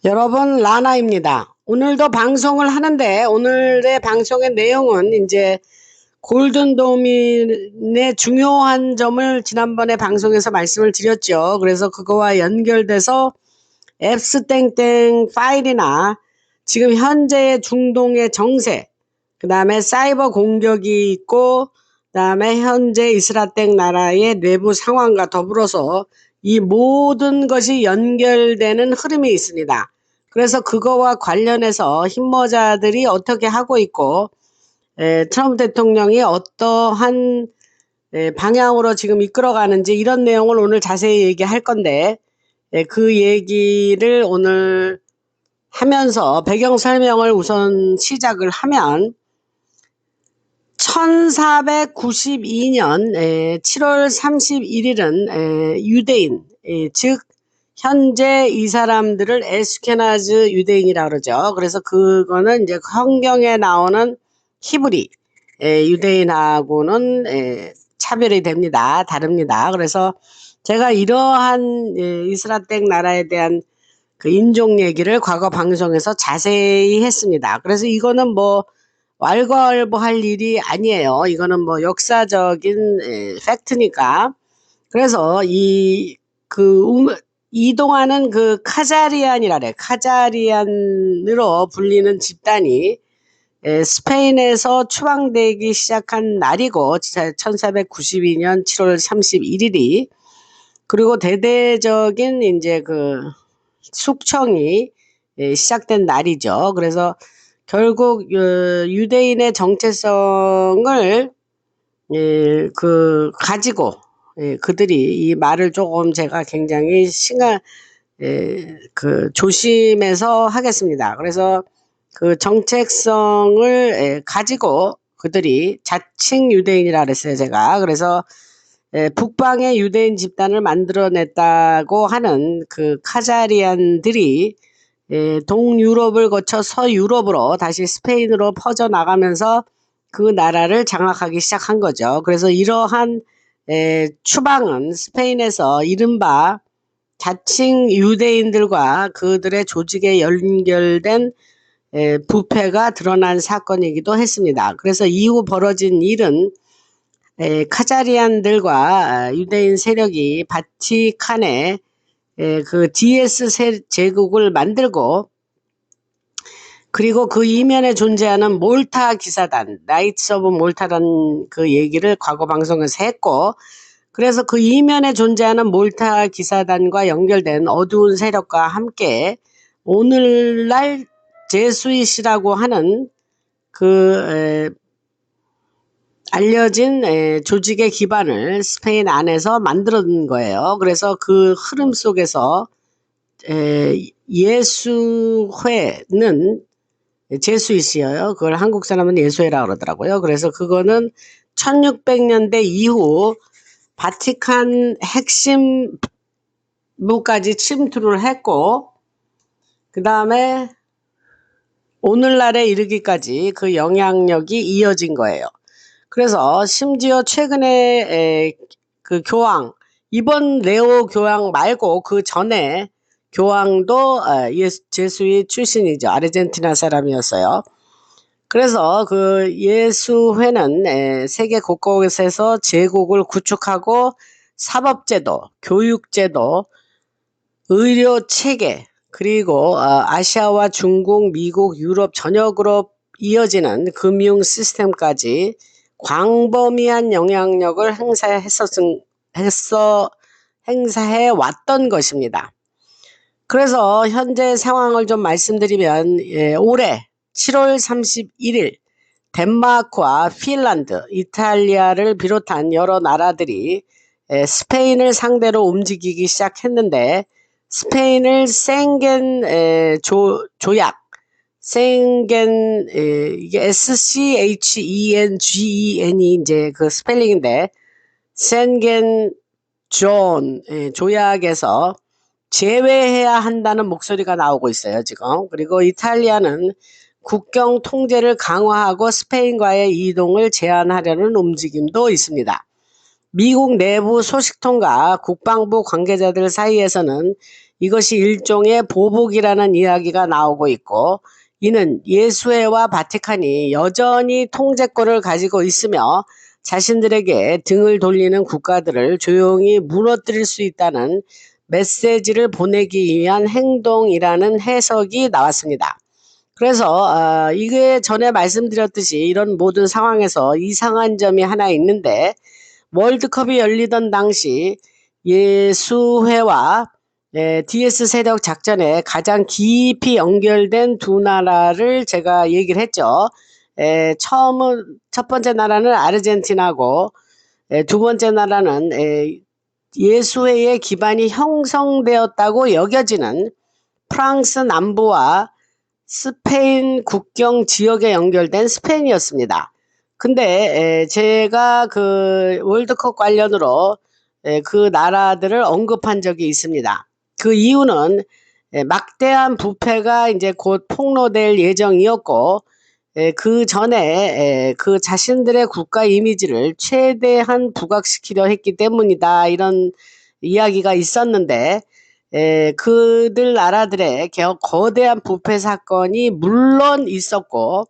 여러분, 라나입니다. 오늘도 방송을 하는데 오늘의 방송의 내용은 이제 골든도민의 중요한 점을 지난번에 방송에서 말씀을 드렸죠. 그래서 그거와 연결돼서 앱스땡땡 파일이나 지금 현재의 중동의 정세, 그 다음에 사이버 공격이 있고, 그 다음에 현재 이스라엘 나라의 내부 상황과 더불어서 이 모든 것이 연결되는 흐름이 있습니다. 그래서 그거와 관련해서 힘모자들이 어떻게 하고 있고, 트럼프 대통령이 어떠한 방향으로 지금 이끌어가는지 이런 내용을 오늘 자세히 얘기할 건데, 그 얘기를 오늘 하면서 배경 설명을 우선 시작을 하면 1492년 7월 31일은 유대인, 즉 현재 이 사람들을 에스케나즈 유대인이라고 그러죠. 그래서 그거는 이제 성경에 나오는 히브리 유대인하고는 차별이 됩니다. 다릅니다. 그래서 제가 이러한 이스라엘 나라에 대한 그 인종 얘기를 과거 방송에서 자세히 했습니다. 그래서 이거는 뭐 왈가왈부할 일이 아니에요. 이거는 뭐 역사적인 팩트니까. 그래서 이동하는 그 카자리안이라 그래. 카자리안으로 불리는 집단이 스페인에서 추방되기 시작한 날이고 1492년 7월 31일이 그리고 대대적인 이제 그 숙청이 시작된 날이죠. 그래서 결국 유대인의 정체성을 가지고 그들이 이 말을 조금 제가 굉장히 조심해서 하겠습니다. 그래서 그 정체성을 가지고 그들이 자칭 유대인이라 그랬어요, 제가. 그래서 북방의 유대인 집단을 만들어냈다고 하는 그 카자리안들이 동유럽을 거쳐 서유럽으로 다시 스페인으로 퍼져나가면서 그 나라를 장악하기 시작한 거죠. 그래서 이러한 추방은 스페인에서 이른바 자칭 유대인들과 그들의 조직에 연결된 부패가 드러난 사건이기도 했습니다. 그래서 이후 벌어진 일은 카자리안들과 유대인 세력이 바티칸에 그 DS 제국을 만들고 그리고 그 이면에 존재하는 몰타 기사단, 나이츠 오브 몰타라는 그 얘기를 과거 방송에서 했고 그래서 그 이면에 존재하는 몰타 기사단과 연결된 어두운 세력과 함께 오늘날 제수잇이라고 하는 그 알려진 조직의 기반을 스페인 안에서 만들어낸 거예요. 그래서 그 흐름 속에서 예수회는 제수잇이에요. 그걸 한국 사람은 예수회라고 그러더라고요. 그래서 그거는 1600년대 이후 바티칸 핵심부까지 침투를 했고 그 다음에 오늘날에 이르기까지 그 영향력이 이어진 거예요. 그래서 심지어 최근에 그 교황, 이번 레오 교황 말고 그 전에 교황도 제수잇 출신이죠. 아르헨티나 사람이었어요. 그래서 그 예수회는 세계 곳곳에서 제국을 구축하고 사법제도, 교육제도, 의료체계, 그리고 아시아와 중국, 미국, 유럽 전역으로 이어지는 금융 시스템까지 광범위한 영향력을 행사해 왔던 것입니다. 그래서 현재 상황을 좀 말씀드리면 올해 7월 31일 덴마크와 핀란드, 이탈리아를 비롯한 여러 나라들이 스페인을 상대로 움직이기 시작했는데 스페인을 생겐 조약, 생겐 이게 SCHENGEN이 이제 그 스펠링인데 생겐 존 조약에서 제외해야 한다는 목소리가 나오고 있어요, 지금. 그리고 이탈리아는 국경 통제를 강화하고 스페인과의 이동을 제한하려는 움직임도 있습니다. 미국 내부 소식통과 국방부 관계자들 사이에서는 이것이 일종의 보복이라는 이야기가 나오고 있고, 이는 예수회와 바티칸이 여전히 통제권을 가지고 있으며 자신들에게 등을 돌리는 국가들을 조용히 무너뜨릴 수 있다는 메시지를 보내기 위한 행동이라는 해석이 나왔습니다. 그래서 이게 전에 말씀드렸듯이 이런 모든 상황에서 이상한 점이 하나 있는데, 월드컵이 열리던 당시 예수회와 DS 세력 작전에 가장 깊이 연결된 두 나라를 제가 얘기를 했죠. 첫 번째 나라는 아르헨티나고, 두 번째 나라는 예수회의 기반이 형성되었다고 여겨지는 프랑스 남부와 스페인 국경 지역에 연결된 스페인이었습니다. 근데 제가 그 월드컵 관련으로 그 나라들을 언급한 적이 있습니다. 그 이유는 막대한 부패가 이제 곧 폭로될 예정이었고, 그 전에 그 자신들의 국가 이미지를 최대한 부각시키려 했기 때문이다, 이런 이야기가 있었는데, 그들 나라들의 거대한 부패 사건이 물론 있었고,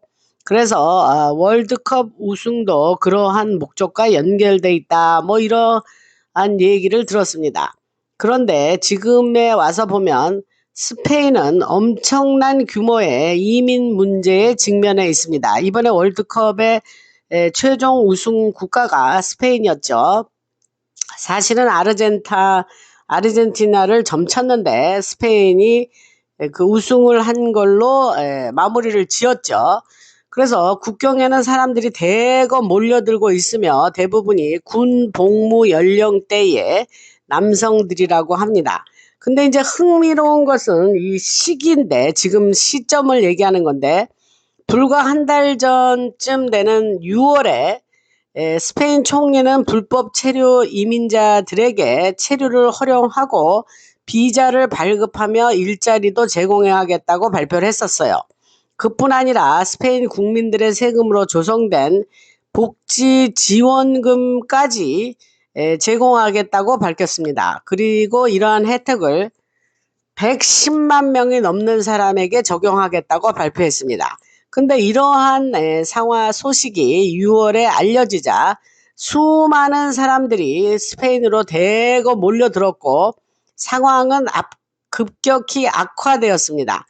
그래서 월드컵 우승도 그러한 목적과 연결돼 있다, 뭐 이러한 얘기를 들었습니다. 그런데 지금에 와서 보면 스페인은 엄청난 규모의 이민 문제에 직면해 있습니다. 이번에 월드컵의 최종 우승 국가가 스페인이었죠. 사실은 아르헨티나를 점쳤는데 스페인이 그 우승을 한 걸로 마무리를 지었죠. 그래서 국경에는 사람들이 대거 몰려들고 있으며 대부분이 군 복무 연령대의 남성들이라고 합니다. 근데 이제 흥미로운 것은 이 시기인데, 지금 시점을 얘기하는 건데, 불과 한 달 전쯤 되는 6월에 스페인 총리는 불법 체류 이민자들에게 체류를 허용하고 비자를 발급하며 일자리도 제공하겠다고 발표를 했었어요. 그뿐 아니라 스페인 국민들의 세금으로 조성된 복지 지원금까지 제공하겠다고 밝혔습니다. 그리고 이러한 혜택을 110만 명이 넘는 사람에게 적용하겠다고 발표했습니다. 근데 이러한 소식이 6월에 알려지자 수많은 사람들이 스페인으로 대거 몰려들었고, 상황은 급격히 악화되었습니다.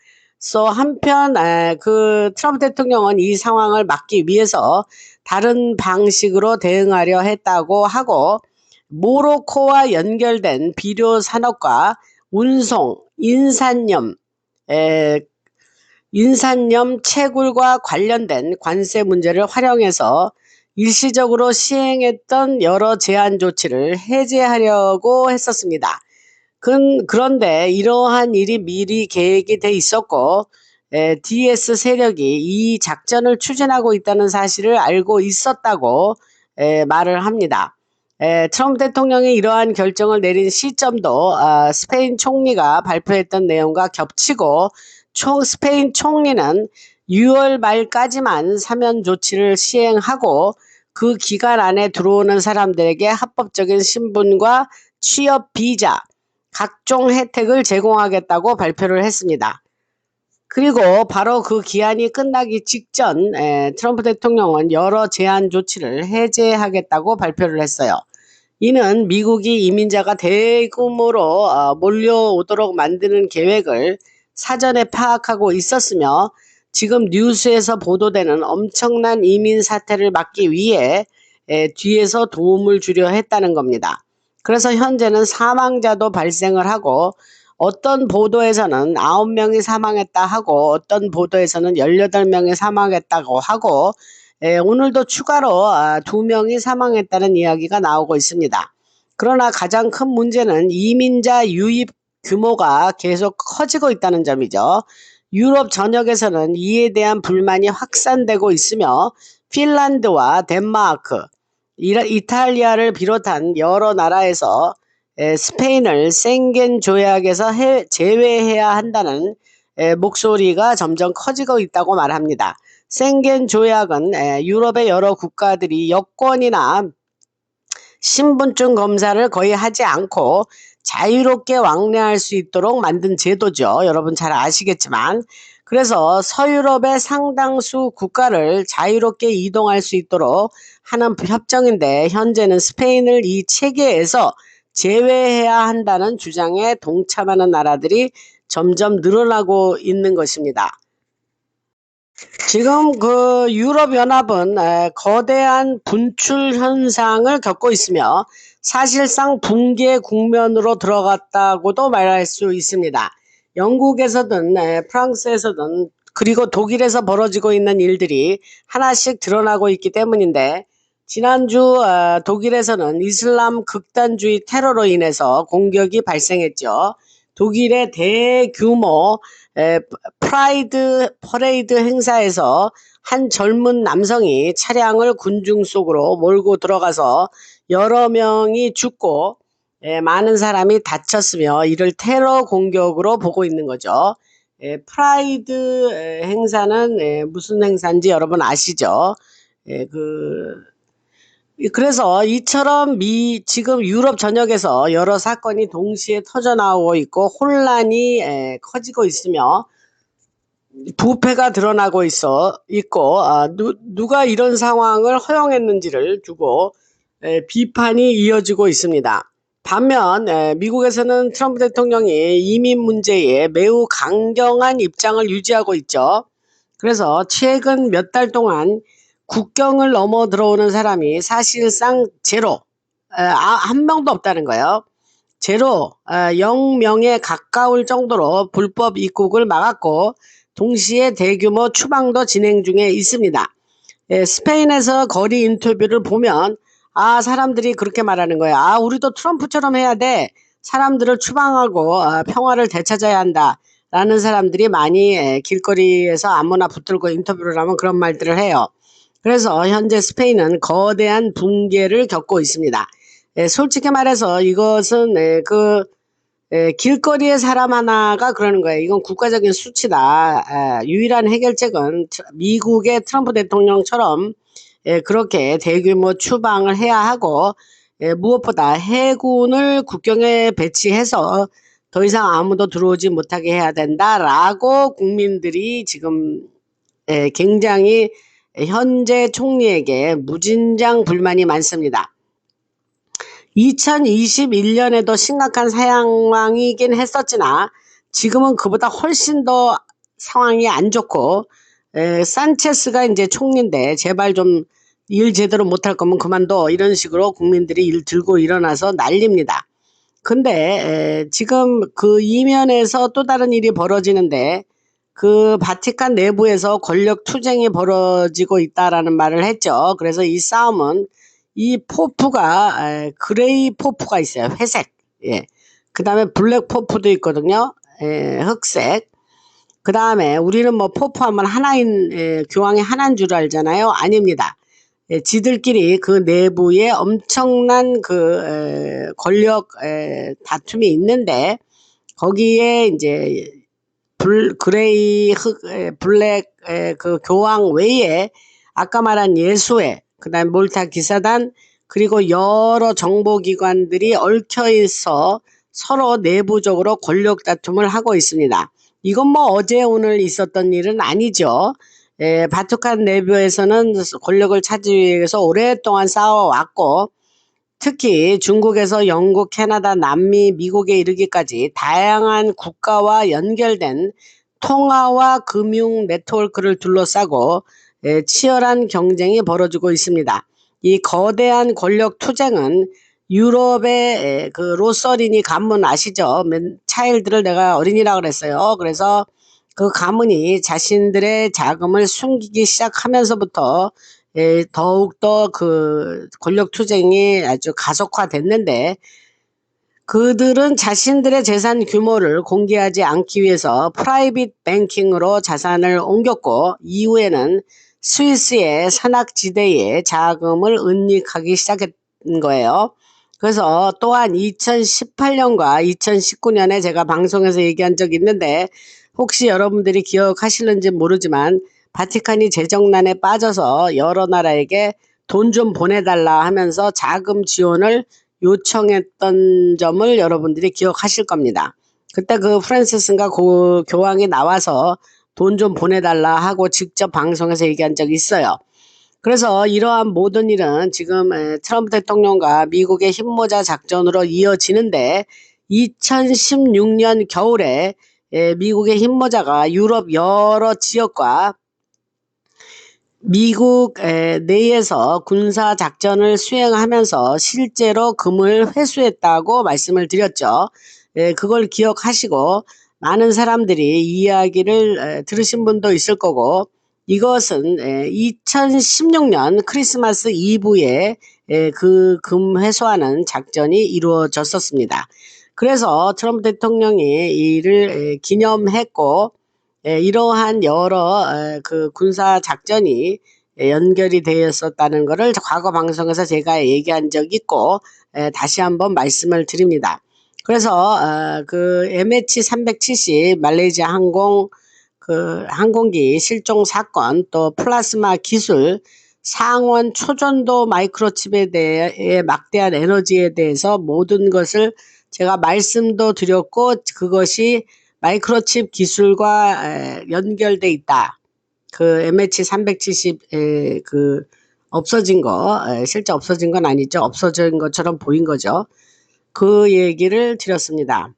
한편 그 트럼프 대통령은 이 상황을 막기 위해서 다른 방식으로 대응하려 했다고 하고, 모로코와 연결된 비료 산업과 운송, 인산염 채굴과 관련된 관세 문제를 활용해서 일시적으로 시행했던 여러 제한 조치를 해제하려고 했었습니다. 그런데 이러한 일이 미리 계획이 돼 있었고, DS 세력이 이 작전을 추진하고 있다는 사실을 알고 있었다고 말을 합니다. 트럼프 대통령이 이러한 결정을 내린 시점도 스페인 총리가 발표했던 내용과 겹치고, 스페인 총리는 6월 말까지만 사면 조치를 시행하고 그 기간 안에 들어오는 사람들에게 합법적인 신분과 취업 비자, 각종 혜택을 제공하겠다고 발표를 했습니다. 그리고 바로 그 기한이 끝나기 직전 트럼프 대통령은 여러 제한 조치를 해제하겠다고 발표를 했어요. 이는 미국이 이민자가 대규모로 몰려오도록 만드는 계획을 사전에 파악하고 있었으며, 지금 뉴스에서 보도되는 엄청난 이민 사태를 막기 위해 뒤에서 도움을 주려 했다는 겁니다. 그래서 현재는 사망자도 발생을 하고, 어떤 보도에서는 9명이 사망했다 하고, 어떤 보도에서는 18명이 사망했다고 하고, 오늘도 추가로 2명이 사망했다는 이야기가 나오고 있습니다. 그러나 가장 큰 문제는 이민자 유입 규모가 계속 커지고 있다는 점이죠. 유럽 전역에서는 이에 대한 불만이 확산되고 있으며, 핀란드와 덴마크, 이탈리아를 비롯한 여러 나라에서 스페인을 셴겐 조약에서 제외해야 한다는 목소리가 점점 커지고 있다고 말합니다. 셴겐 조약은 유럽의 여러 국가들이 여권이나 신분증 검사를 거의 하지 않고 자유롭게 왕래할 수 있도록 만든 제도죠. 여러분 잘 아시겠지만. 그래서 서유럽의 상당수 국가를 자유롭게 이동할 수 있도록 하는 협정인데 현재는 스페인을 이 체계에서 제외해야 한다는 주장에 동참하는 나라들이 점점 늘어나고 있는 것입니다. 지금 그 유럽연합은 거대한 분출 현상을 겪고 있으며 사실상 붕괴 국면으로 들어갔다고도 말할 수 있습니다. 영국에서든 프랑스에서든 그리고 독일에서 벌어지고 있는 일들이 하나씩 드러나고 있기 때문인데 지난주 독일에서는 이슬람 극단주의 테러로 인해서 공격이 발생했죠. 독일의 대규모 프라이드 퍼레이드 행사에서 한 젊은 남성이 차량을 군중 속으로 몰고 들어가서 여러 명이 죽고 많은 사람이 다쳤으며 이를 테러 공격으로 보고 있는 거죠. 프라이드 행사는 무슨 행사인지 여러분 아시죠? 그래서 이처럼 지금 유럽 전역에서 여러 사건이 동시에 터져나오고 있고 혼란이 커지고 있으며 부패가 드러나고 있고 누가 이런 상황을 허용했는지를 두고 비판이 이어지고 있습니다. 반면 미국에서는 트럼프 대통령이 이민 문제에 매우 강경한 입장을 유지하고 있죠. 그래서 최근 몇 달 동안 국경을 넘어 들어오는 사람이 사실상 제로, 한 명도 없다는 거예요. 제로, 0명에 가까울 정도로 불법 입국을 막았고 동시에 대규모 추방도 진행 중에 있습니다. 스페인에서 거리 인터뷰를 보면 사람들이 그렇게 말하는 거예요. 우리도 트럼프처럼 해야 돼. 사람들을 추방하고 평화를 되찾아야 한다. 라는 사람들이 많이 길거리에서 아무나 붙들고 인터뷰를 하면 그런 말들을 해요. 그래서 현재 스페인은 거대한 붕괴를 겪고 있습니다. 솔직히 말해서 이것은 길거리의 사람 하나가 그러는 거예요. 이건 국가적인 수치다. 유일한 해결책은 미국의 트럼프 대통령처럼 그렇게 대규모 추방을 해야 하고 무엇보다 해군을 국경에 배치해서 더 이상 아무도 들어오지 못하게 해야 된다라고 국민들이 지금 굉장히 현재 총리에게 무진장 불만이 많습니다. 2021년에도 심각한 상황이긴 했었으나 지금은 그보다 훨씬 더 상황이 안 좋고 산체스가 이제 총리인데 제발 좀 일 제대로 못할 거면 그만둬 이런 식으로 국민들이 일 들고 일어나서 난립니다. 근데 지금 그 이면에서 또 다른 일이 벌어지는데 그 바티칸 내부에서 권력 투쟁이 벌어지고 있다라는 말을 했죠. 그래서 이 싸움은 이 포프가 그레이 포프가 있어요. 회색. 그 다음에 블랙 포프도 있거든요. 흑색. 그 다음에 우리는 뭐 포프하면 하나인 교황이 하나인 줄 알잖아요. 아닙니다. 지들끼리 그 내부에 엄청난 그 권력 다툼이 있는데 거기에 이제 그레이 블랙 그 교황 외에 아까 말한 예수회 그다음에 몰타 기사단 그리고 여러 정보기관들이 얽혀 있어 서로 내부적으로 권력 다툼을 하고 있습니다. 이건 뭐 어제 오늘 있었던 일은 아니죠. 바티칸 내부에서는 권력을 차지하기 위해서 오랫동안 싸워왔고 특히 중국에서 영국, 캐나다, 남미, 미국에 이르기까지 다양한 국가와 연결된 통화와 금융 네트워크를 둘러싸고 치열한 경쟁이 벌어지고 있습니다. 이 거대한 권력 투쟁은 유럽의 그 로서리니 가문 아시죠? 차일드를 내가 어린이라고 그랬어요. 그래서 그 가문이 자신들의 자금을 숨기기 시작하면서부터 더욱더 그 권력 투쟁이 아주 가속화됐는데 그들은 자신들의 재산 규모를 공개하지 않기 위해서 프라이빗 뱅킹으로 자산을 옮겼고 이후에는 스위스의 산악지대에 자금을 은닉하기 시작한 거예요. 그래서 또한 2018년과 2019년에 제가 방송에서 얘기한 적이 있는데 혹시 여러분들이 기억하실는지 모르지만 바티칸이 재정난에 빠져서 여러 나라에게 돈 좀 보내달라 하면서 자금 지원을 요청했던 점을 여러분들이 기억하실 겁니다. 그때 그 프란시스가 교황이 나와서 돈 좀 보내달라 하고 직접 방송에서 얘기한 적이 있어요. 그래서 이러한 모든 일은 지금 트럼프 대통령과 미국의 흰모자 작전으로 이어지는데 2016년 겨울에 미국의 흰모자가 유럽 여러 지역과 미국 내에서 군사작전을 수행하면서 실제로 금을 회수했다고 말씀을 드렸죠. 그걸 기억하시고 많은 사람들이 이 이야기를 들으신 분도 있을 거고, 이것은 2016년 크리스마스 이브에 그 금 회수하는 작전이 이루어졌었습니다. 그래서 트럼프 대통령이 이를 기념했고, 이러한 여러 그 군사 작전이 연결이 되었었다는 것을 과거 방송에서 제가 얘기한 적이 있고, 다시 한번 말씀을 드립니다. 그래서 그 MH370 말레이시아 항공기 실종 사건, 또 플라스마 기술, 상원 초전도 마이크로칩에 대해 막대한 에너지에 대해서 모든 것을 제가 말씀도 드렸고, 그것이 마이크로칩 기술과 연결돼 있다. 그 MH370 그 없어진 거, 실제 없어진 건 아니죠. 없어진 것처럼 보인 거죠. 그 얘기를 드렸습니다.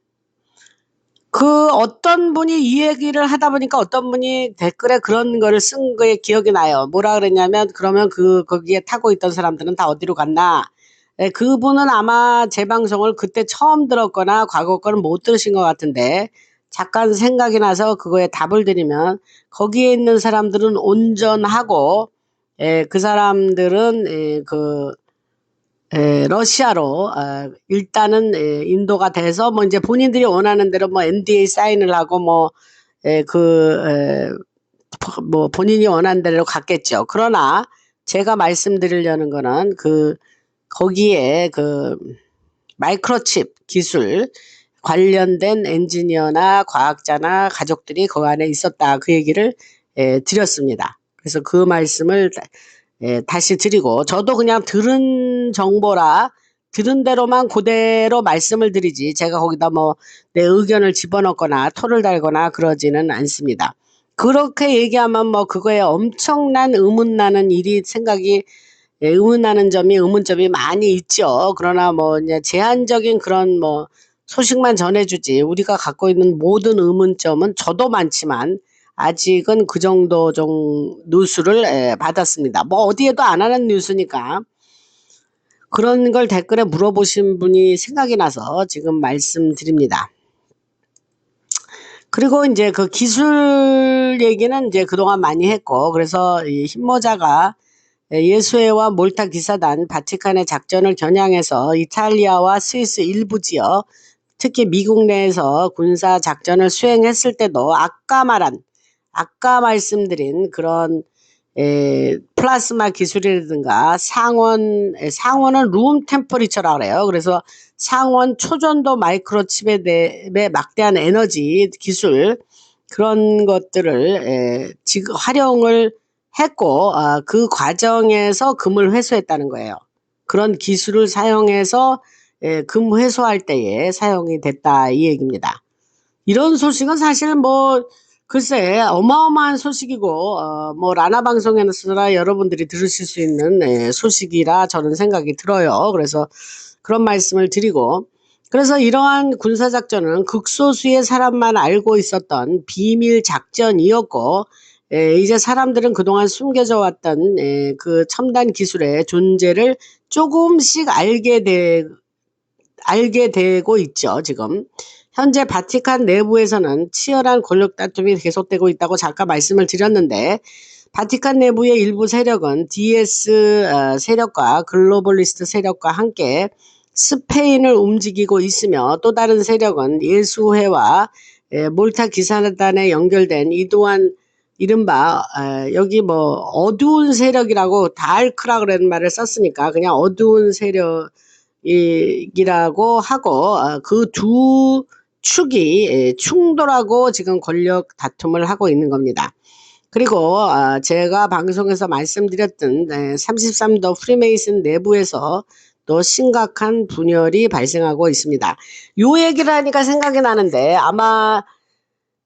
그 어떤 분이 이 얘기를 하다 보니까 어떤 분이 댓글에 그런 거를 쓴 거에 기억이 나요. 뭐라 그랬냐면, 그러면 거기에 타고 있던 사람들은 다 어디로 갔나? 그분은 아마 제 방송을 그때 처음 들었거나 과거 거는 못 들으신 것 같은데, 잠깐 생각이 나서 그거에 답을 드리면, 거기에 있는 사람들은 온전하고, 그 사람들은 러시아로 일단은 인도가 돼서 뭐 이제 본인들이 원하는 대로 뭐 NDA 사인을 하고 뭐 본인이 원하는 대로 갔겠죠. 그러나 제가 말씀드리려는 거는 거기에 마이크로칩 기술 관련된 엔지니어나 과학자나 가족들이 그 안에 있었다, 그 얘기를 드렸습니다. 그래서 그 말씀을 다시 드리고, 저도 그냥 들은 정보라 들은 대로만 그대로 말씀을 드리지, 제가 거기다 뭐 내 의견을 집어넣거나 토를 달거나 그러지는 않습니다. 그렇게 얘기하면 뭐 그거에 엄청난 의문나는 의문점이 많이 있죠. 그러나 뭐 이제 제한적인 그런 뭐 소식만 전해주지, 우리가 갖고 있는 모든 의문점은 저도 많지만 아직은 그 정도 뉴스를 받았습니다. 뭐 어디에도 안 하는 뉴스니까 그런 걸 댓글에 물어보신 분이 생각이 나서 지금 말씀드립니다. 그리고 이제 그 기술 얘기는 이제 그동안 많이 했고, 그래서 이 흰모자가 예수회와 몰타 기사단, 바티칸의 작전을 겨냥해서 이탈리아와 스위스 일부 지역, 특히 미국 내에서 군사 작전을 수행했을 때도 아까 말씀드린 그런 플라스마 기술이라든가 상원은 룸 템퍼리처라고 그래요. 그래서 상원 초전도 마이크로칩에 대해 막대한 에너지 기술, 그런 것들을 지금 활용을 했고, 그 과정에서 금을 회수했다는 거예요. 그런 기술을 사용해서 금 회수할 때에 사용이 됐다, 이 얘기입니다. 이런 소식은 사실 뭐 글쎄 어마어마한 소식이고, 뭐 라나 방송에서나 여러분들이 들으실 수 있는 소식이라 저는 생각이 들어요. 그래서 그런 말씀을 드리고, 그래서 이러한 군사작전은 극소수의 사람만 알고 있었던 비밀 작전이었고, 이제 사람들은 그동안 숨겨져 왔던 그 첨단 기술의 존재를 조금씩 알게 되고 있죠, 지금. 현재 바티칸 내부에서는 치열한 권력 다툼이 계속되고 있다고 잠깐 말씀을 드렸는데, 바티칸 내부의 일부 세력은 DS 세력과 글로벌리스트 세력과 함께 스페인을 움직이고 있으며, 또 다른 세력은 예수회와 몰타 기사단에 연결된 이도한 이른바 여기 뭐 어두운 세력이라고 다알크라 그런 말을 썼으니까 그냥 어두운 세력이라고 하고, 그 두 축이 충돌하고 지금 권력 다툼을 하고 있는 겁니다. 그리고 제가 방송에서 말씀드렸던 33도 프리메이슨 내부에서 또 또 심각한 분열이 발생하고 있습니다. 요 얘기를 하니까 생각이 나는데 아마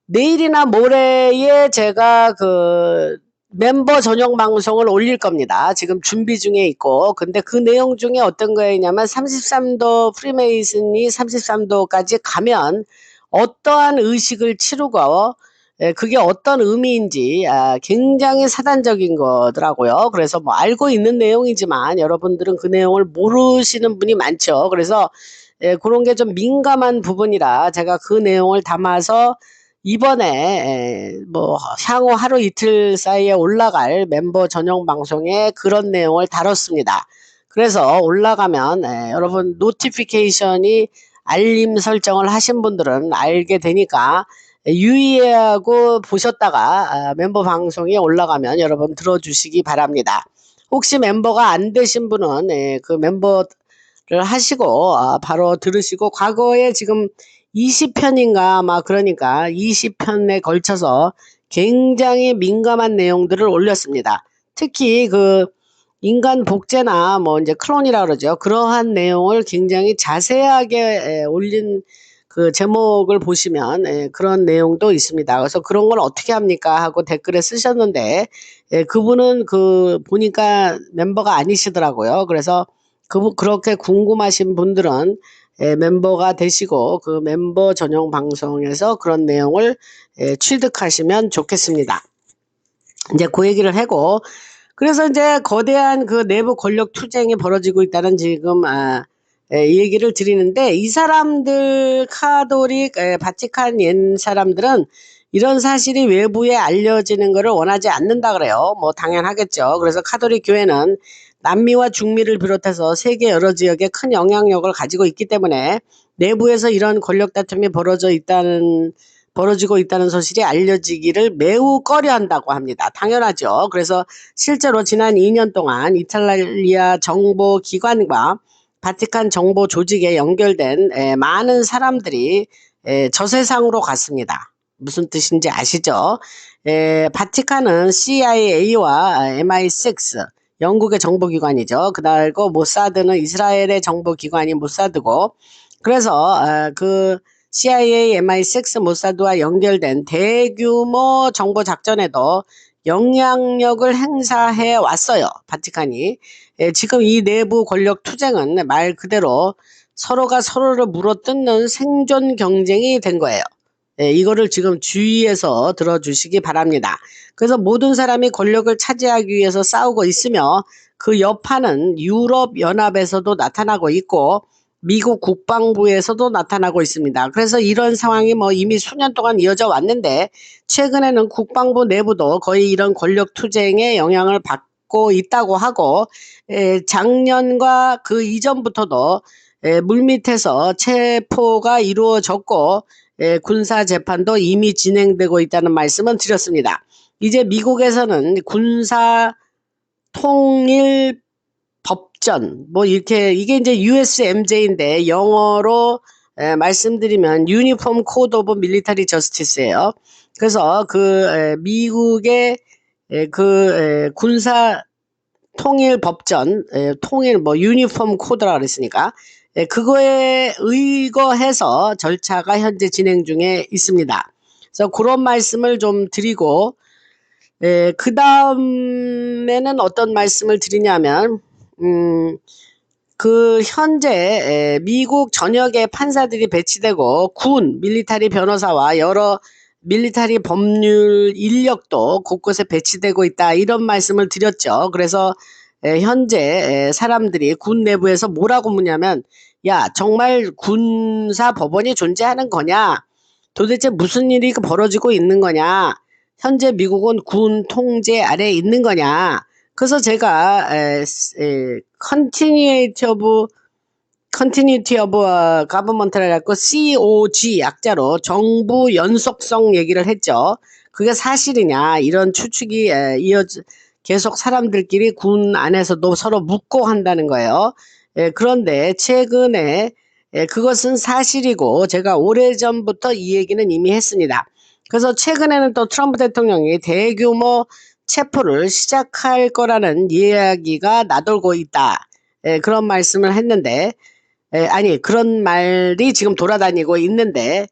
내일이나 모레에 제가 그 멤버 전용 방송을 올릴 겁니다. 지금 준비 중에 있고. 근데 그 내용 중에 어떤 거였냐면 33도 프리메이슨이 33도까지 가면 어떠한 의식을 치르고 그게 어떤 의미인지 굉장히 사단적인 거더라고요. 그래서 뭐 알고 있는 내용이지만 여러분들은 그 내용을 모르시는 분이 많죠. 그래서 그런 게 좀 민감한 부분이라 제가 그 내용을 담아서 이번에 뭐 향후 하루 이틀 사이에 올라갈 멤버 전용 방송에 그런 내용을 다뤘습니다. 그래서 올라가면 여러분 노티피케이션이 알림 설정을 하신 분들은 알게 되니까 유의하고 보셨다가 멤버 방송이 올라가면 여러분 들어주시기 바랍니다. 혹시 멤버가 안 되신 분은 그 멤버를 하시고 바로 들으시고 과거에 지금 20편인가 아마 그러니까 20편에 걸쳐서 굉장히 민감한 내용들을 올렸습니다. 특히 그 인간 복제나 뭐 이제 클론이라 그러죠. 그러한 내용을 굉장히 자세하게 올린 그 제목을 보시면 그런 내용도 있습니다. 그래서 그런 걸 어떻게 합니까 하고 댓글에 쓰셨는데 그분은 그 보니까 멤버가 아니시더라고요. 그래서 그렇게 궁금하신 분들은 멤버가 되시고 그 멤버 전용 방송에서 그런 내용을 취득하시면 좋겠습니다. 이제 그 얘기를 하고 그래서 이제 거대한 그 내부 권력 투쟁이 벌어지고 있다는 지금 이 얘기를 드리는데 이 사람들 카톨릭 바티칸 옛 사람들은 이런 사실이 외부에 알려지는 것을 원하지 않는다 그래요. 뭐 당연하겠죠. 그래서 카톨릭 교회는 남미와 중미를 비롯해서 세계 여러 지역에 큰 영향력을 가지고 있기 때문에 내부에서 이런 권력 다툼이 벌어지고 있다는 소식이 알려지기를 매우 꺼려한다고 합니다. 당연하죠. 그래서 실제로 지난 2년 동안 이탈리아 정보기관과 바티칸 정보 조직에 연결된 많은 사람들이 저세상으로 갔습니다. 무슨 뜻인지 아시죠? 바티칸은 CIA와 MI6 영국의 정보기관이죠. 그리고 모사드는 이스라엘의 정보기관이 모사드고 그래서 그 CIA, MI6, 모사드와 연결된 대규모 정보 작전에도 영향력을 행사해 왔어요. 바티칸이. 지금 이 내부 권력 투쟁은 말 그대로 서로가 서로를 물어뜯는 생존 경쟁이 된 거예요. 이거를 지금 주의해서 들어주시기 바랍니다. 그래서 모든 사람이 권력을 차지하기 위해서 싸우고 있으며 그 여파는 유럽 연합에서도 나타나고 있고 미국 국방부에서도 나타나고 있습니다. 그래서 이런 상황이 뭐 이미 수년 동안 이어져 왔는데 최근에는 국방부 내부도 거의 이런 권력 투쟁의 영향을 받고 있다고 하고 작년과 그 이전부터도 물밑에서 체포가 이루어졌고 군사 재판도 이미 진행되고 있다는 말씀은 드렸습니다. 이제 미국에서는 군사 통일 법전 뭐 이렇게 이게 이제 USMJ인데 영어로 말씀드리면 유니폼 코드 오브 밀리터리 저스티스예요. 그래서 그 미국의 그 군사 통일 법전 통일 뭐 유니폼 코드라 그랬으니까 그거에 의거해서 절차가 현재 진행 중에 있습니다. 그래서 그런 말씀을 좀 드리고 그 다음에는 어떤 말씀을 드리냐면 그 현재 미국 전역에 판사들이 배치되고 군, 밀리터리 변호사와 여러 밀리터리 법률 인력도 곳곳에 배치되고 있다 이런 말씀을 드렸죠. 그래서 현재 사람들이 군 내부에서 뭐라고 묻냐면 야 정말 군사 법원이 존재하는 거냐 도대체 무슨 일이 벌어지고 있는 거냐 현재 미국은 군 통제 아래에 있는 거냐 그래서 제가 Continuity of Government를 갖고 COG 약자로 정부 연속성 얘기를 했죠. 그게 사실이냐 이런 추측이 계속 사람들끼리 군 안에서도 서로 묻고 한다는 거예요. 그런데 최근에 그것은 사실이고 제가 오래전부터 이 얘기는 이미 했습니다. 그래서 최근에는 또 트럼프 대통령이 대규모 체포를 시작할 거라는 이야기가 나돌고 있다. 그런 말씀을 했는데, 아니 그런 말이 지금 돌아다니고 있는데,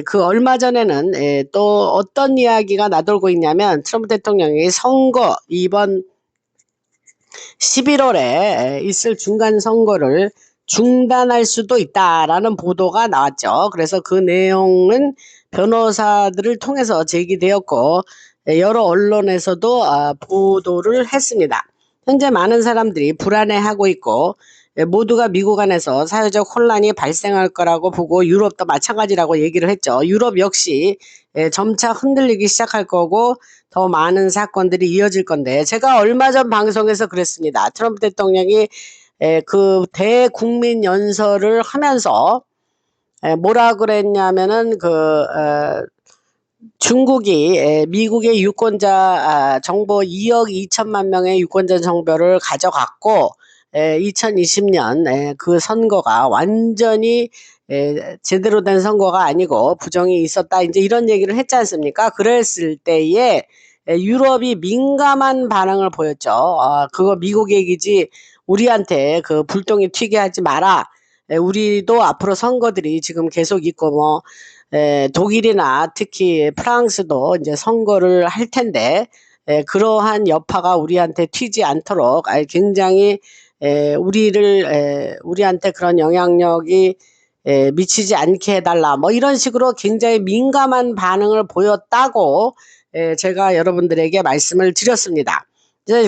그 얼마 전에는 또 어떤 이야기가 나돌고 있냐면, 트럼프 대통령이 선거 이번 11월에 있을 중간 선거를 중단할 수도 있다라는 보도가 나왔죠. 그래서 그 내용은 변호사들을 통해서 제기되었고, 여러 언론에서도 보도를 했습니다. 현재 많은 사람들이 불안해하고 있고, 모두가 미국 안에서 사회적 혼란이 발생할 거라고 보고, 유럽도 마찬가지라고 얘기를 했죠. 유럽 역시 점차 흔들리기 시작할 거고, 더 많은 사건들이 이어질 건데, 제가 얼마 전 방송에서 그랬습니다. 트럼프 대통령이 그 대국민 연설을 하면서 뭐라 그랬냐면은 중국이 미국의 유권자 정보 2억 2천만 명의 유권자 정보를 가져갔고, 2020년 그 선거가 완전히 제대로 된 선거가 아니고 부정이 있었다, 이제 이런 얘기를 했지 않습니까? 그랬을 때에 유럽이 민감한 반응을 보였죠. 그거 미국 얘기지 우리한테 그 불똥이 튀게 하지 마라. 우리도 앞으로 선거들이 지금 계속 있고, 뭐 독일이나 특히 프랑스도 이제 선거를 할 텐데, 그러한 여파가 우리한테 튀지 않도록 굉장히 우리한테 그런 영향력이 미치지 않게 해달라, 뭐 이런 식으로 굉장히 민감한 반응을 보였다고 제가 여러분들에게 말씀을 드렸습니다.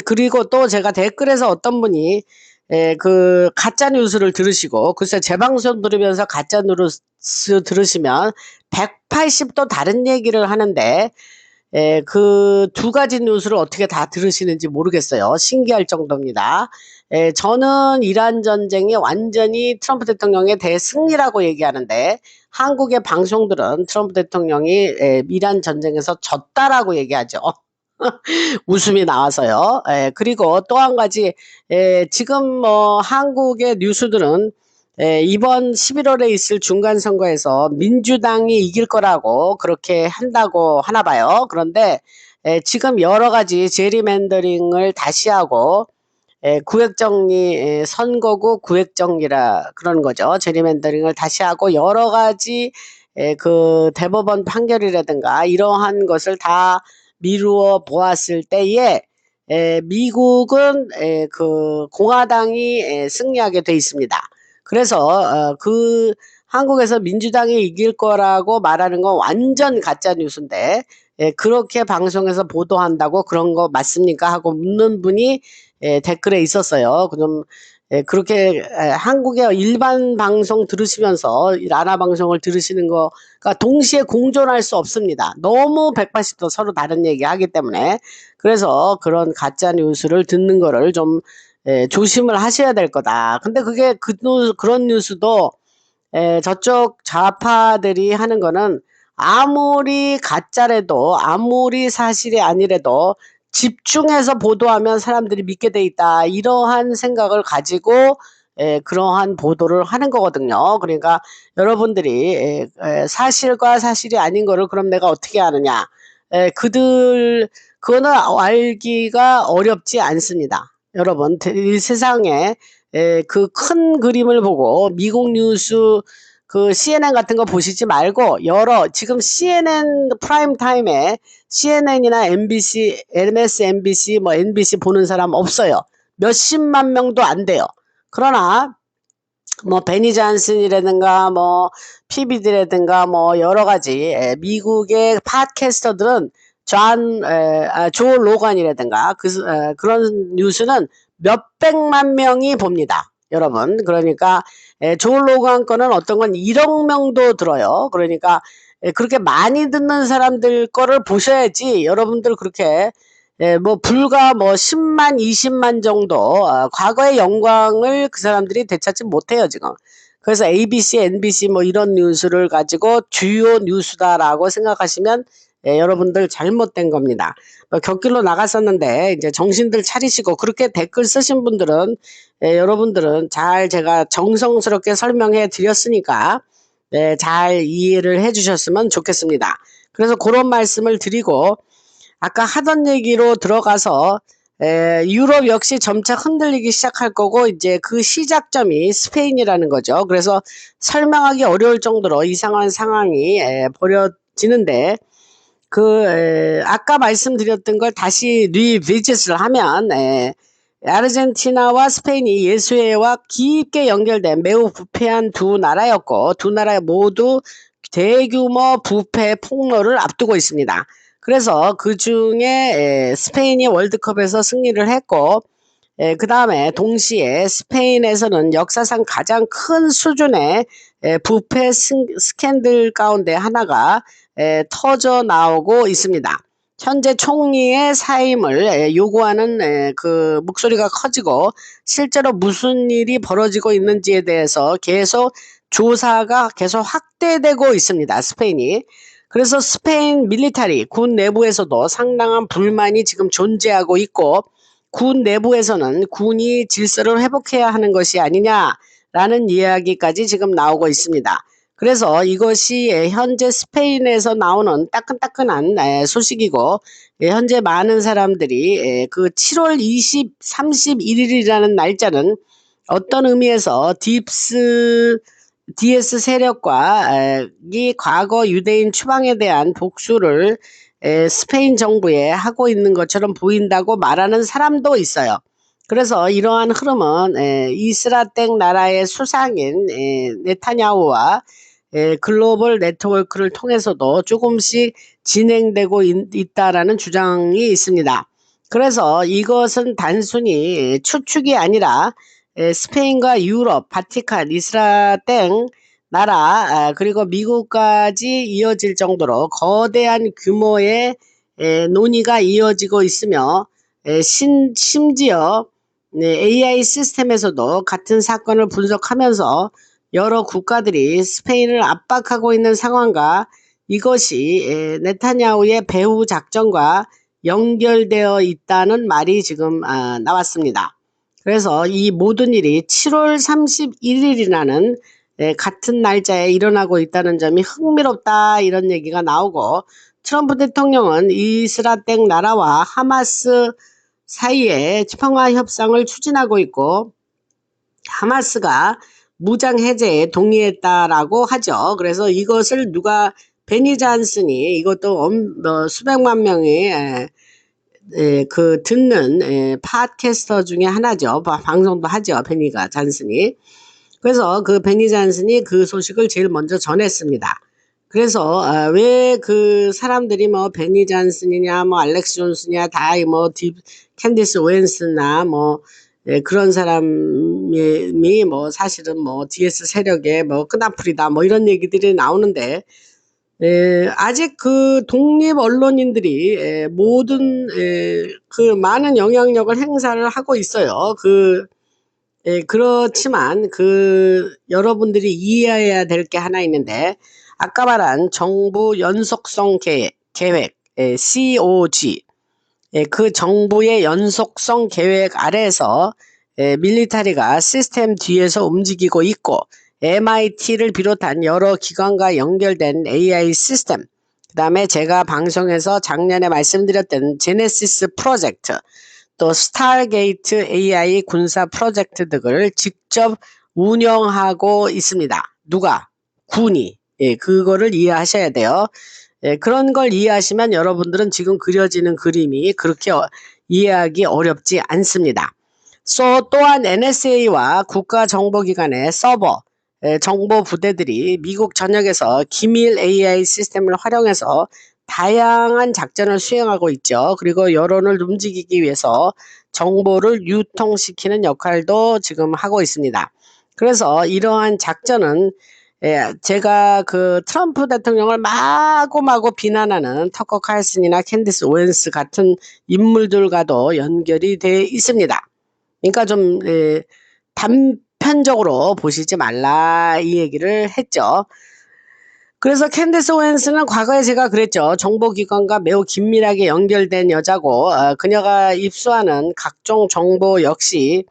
그리고 또 제가 댓글에서 어떤 분이 그 가짜 뉴스를 들으시고, 글쎄 제 방송 들으면서 가짜 뉴스 들으시면 180도 다른 얘기를 하는데, 그 두 가지 뉴스를 어떻게 다 들으시는지 모르겠어요. 신기할 정도입니다. 저는 이란 전쟁이 완전히 트럼프 대통령의 대승리라고 얘기하는데, 한국의 방송들은 트럼프 대통령이 이란 전쟁에서 졌다라고 얘기하죠. 웃음이 나와서요. 그리고 또 한 가지, 지금 뭐 한국의 뉴스들은 이번 11월에 있을 중간선거에서 민주당이 이길 거라고 그렇게 한다고 하나 봐요. 그런데 지금 여러 가지 제리맨더링을 다시 하고, 구획정리, 선거구 구획정리라 그러는 거죠. 제리맨더링을 다시 하고 여러 가지 그 대법원 판결이라든가 이러한 것을 다 미루어 보았을 때에 미국은 그 공화당이 승리하게 돼 있습니다. 그래서 그 한국에서 민주당이 이길 거라고 말하는 건 완전 가짜 뉴스인데, 그렇게 방송에서 보도한다고 그런 거 맞습니까? 하고 묻는 분이 댓글에 있었어요. 그럼 그렇게 한국의 일반 방송 들으시면서 라나 방송을 들으시는 거가 동시에 공존할 수 없습니다. 너무 180도 서로 다른 얘기 하기 때문에. 그래서 그런 가짜 뉴스를 듣는 거를 좀 조심을 하셔야 될 거다. 근데 그게 그런 뉴스도 저쪽 좌파들이 하는 거는 아무리 가짜래도, 아무리 사실이 아니래도 집중해서 보도하면 사람들이 믿게 돼 있다, 이러한 생각을 가지고 그러한 보도를 하는 거거든요. 그러니까 여러분들이 사실과 사실이 아닌 거를 그럼 내가 어떻게 아느냐, 그거는 알기가 어렵지 않습니다. 여러분, 이 세상에 그 큰 그림을 보고 미국 뉴스 그 CNN 같은 거 보시지 말고, 지금 CNN 프라임 타임에 CNN이나 MBC, MSNBC, 뭐 NBC 보는 사람 없어요. 몇십만 명도 안 돼요. 그러나 뭐 베니 잔슨이라든가 뭐 PBD라든가 뭐 여러 가지 미국의 팟캐스터들은 조 로간이라든가 그런 뉴스는 몇백만 명이 봅니다, 여러분. 그러니까 조 로간 거는 어떤 건 1억 명도 들어요. 그러니까 그렇게 많이 듣는 사람들 거를 보셔야지, 여러분들 그렇게 뭐 불과 뭐 10만 20만 정도 과거의 영광을 그 사람들이 되찾지 못해요 지금. 그래서 ABC, NBC 뭐 이런 뉴스를 가지고 주요 뉴스다라고 생각하시면 여러분들 잘못된 겁니다. 곁길로 나갔었는데 이제 정신들 차리시고, 그렇게 댓글 쓰신 분들은 여러분들은 잘 제가 정성스럽게 설명해 드렸으니까 잘 이해를 해 주셨으면 좋겠습니다. 그래서 그런 말씀을 드리고, 아까 하던 얘기로 들어가서 유럽 역시 점차 흔들리기 시작할 거고 이제 그 시작점이 스페인이라는 거죠. 그래서 설명하기 어려울 정도로 이상한 상황이 벌어지는데 아까 말씀드렸던 걸 다시 리비짓을 하면 아르헨티나와 스페인이 예수회와 깊게 연결된 매우 부패한 두 나라였고 두 나라 모두 대규모 부패 폭로를 앞두고 있습니다. 그래서 그중에 스페인이 월드컵에서 승리를 했고 그 다음에 동시에 스페인에서는 역사상 가장 큰 수준의 부패 스캔들 가운데 하나가 터져 나오고 있습니다. 현재 총리의 사임을 요구하는 그 목소리가 커지고 실제로 무슨 일이 벌어지고 있는지에 대해서 계속 조사가 계속 확대되고 있습니다. 스페인이. 그래서 스페인 밀리터리 군 내부에서도 상당한 불만이 지금 존재하고 있고 군 내부에서는 군이 질서를 회복해야 하는 것이 아니냐라는 이야기까지 지금 나오고 있습니다. 그래서 이것이 현재 스페인에서 나오는 따끈따끈한 소식이고 현재 많은 사람들이 그 7월 31일이라는 날짜는 어떤 의미에서 DS 세력과 이 과거 유대인 추방에 대한 복수를 스페인 정부에 하고 있는 것처럼 보인다고 말하는 사람도 있어요. 그래서 이러한 흐름은 이스라엘 나라의 수상인 네타냐후와 글로벌 네트워크를 통해서도 조금씩 진행되고 있다라는 주장이 있습니다. 그래서 이것은 단순히 추측이 아니라 스페인과 유럽, 바티칸, 이스라엘 나라 그리고 미국까지 이어질 정도로 거대한 규모의 논의가 이어지고 있으며 심지어 AI 시스템에서도 같은 사건을 분석하면서 여러 국가들이 스페인을 압박하고 있는 상황과 이것이 네타냐후의 배후 작전과 연결되어 있다는 말이 지금 나왔습니다. 그래서 이 모든 일이 7월 31일이라는 같은 날짜에 일어나고 있다는 점이 흥미롭다 이런 얘기가 나오고 트럼프 대통령은 이스라엘 나라와 하마스 사이에 평화 협상을 추진하고 있고 하마스가 무장 해제에 동의했다라고 하죠. 그래서 이것을 누가 베니 잔슨이 이것도 수백만 명이 그 듣는 팟캐스터 중에 하나죠. 방송도 하죠. 베니 잔슨이. 그래서 그 베니 잔슨이 그 소식을 제일 먼저 전했습니다. 그래서 왜 그 사람들이 뭐 베니 잔슨이냐 뭐 알렉스 존슨이냐 다 뭐 캔디스 오웬스나 뭐 그런 사람이 뭐 사실은 뭐 DS 세력의 뭐 끈앞풀이다 뭐 이런 얘기들이 나오는데 아직 그 독립 언론인들이 모든 그 많은 영향력을 행사를 하고 있어요. 그렇지만 여러분들이 이해해야 될 게 하나 있는데 아까 말한 정부 연속성 계획 COG 그 정부의 연속성 계획 아래에서 밀리터리가 시스템 뒤에서 움직이고 있고 MIT를 비롯한 여러 기관과 연결된 AI 시스템 그 다음에 제가 방송에서 작년에 말씀드렸던 제네시스 프로젝트 또 스타게이트 AI 군사 프로젝트 등을 직접 운영하고 있습니다. 누가? 군이. 그거를 이해하셔야 돼요. 그런 걸 이해하시면 여러분들은 지금 그려지는 그림이 그렇게 이해하기 어렵지 않습니다. 또한 NSA와 국가정보기관의 서버, 정보 부대들이 미국 전역에서 기밀 AI 시스템을 활용해서 다양한 작전을 수행하고 있죠. 그리고 여론을 움직이기 위해서 정보를 유통시키는 역할도 지금 하고 있습니다. 그래서 이러한 작전은 제가 그 트럼프 대통령을 마구마구 비난하는 터커 칼슨이나 캔디스 오웬스 같은 인물들과도 연결이 돼 있습니다. 그러니까 좀 단편적으로 보시지 말라 이 얘기를 했죠. 그래서 캔디스 오웬스는 과거에 제가 그랬죠. 정보기관과 매우 긴밀하게 연결된 여자고 그녀가 입수하는 각종 정보 역시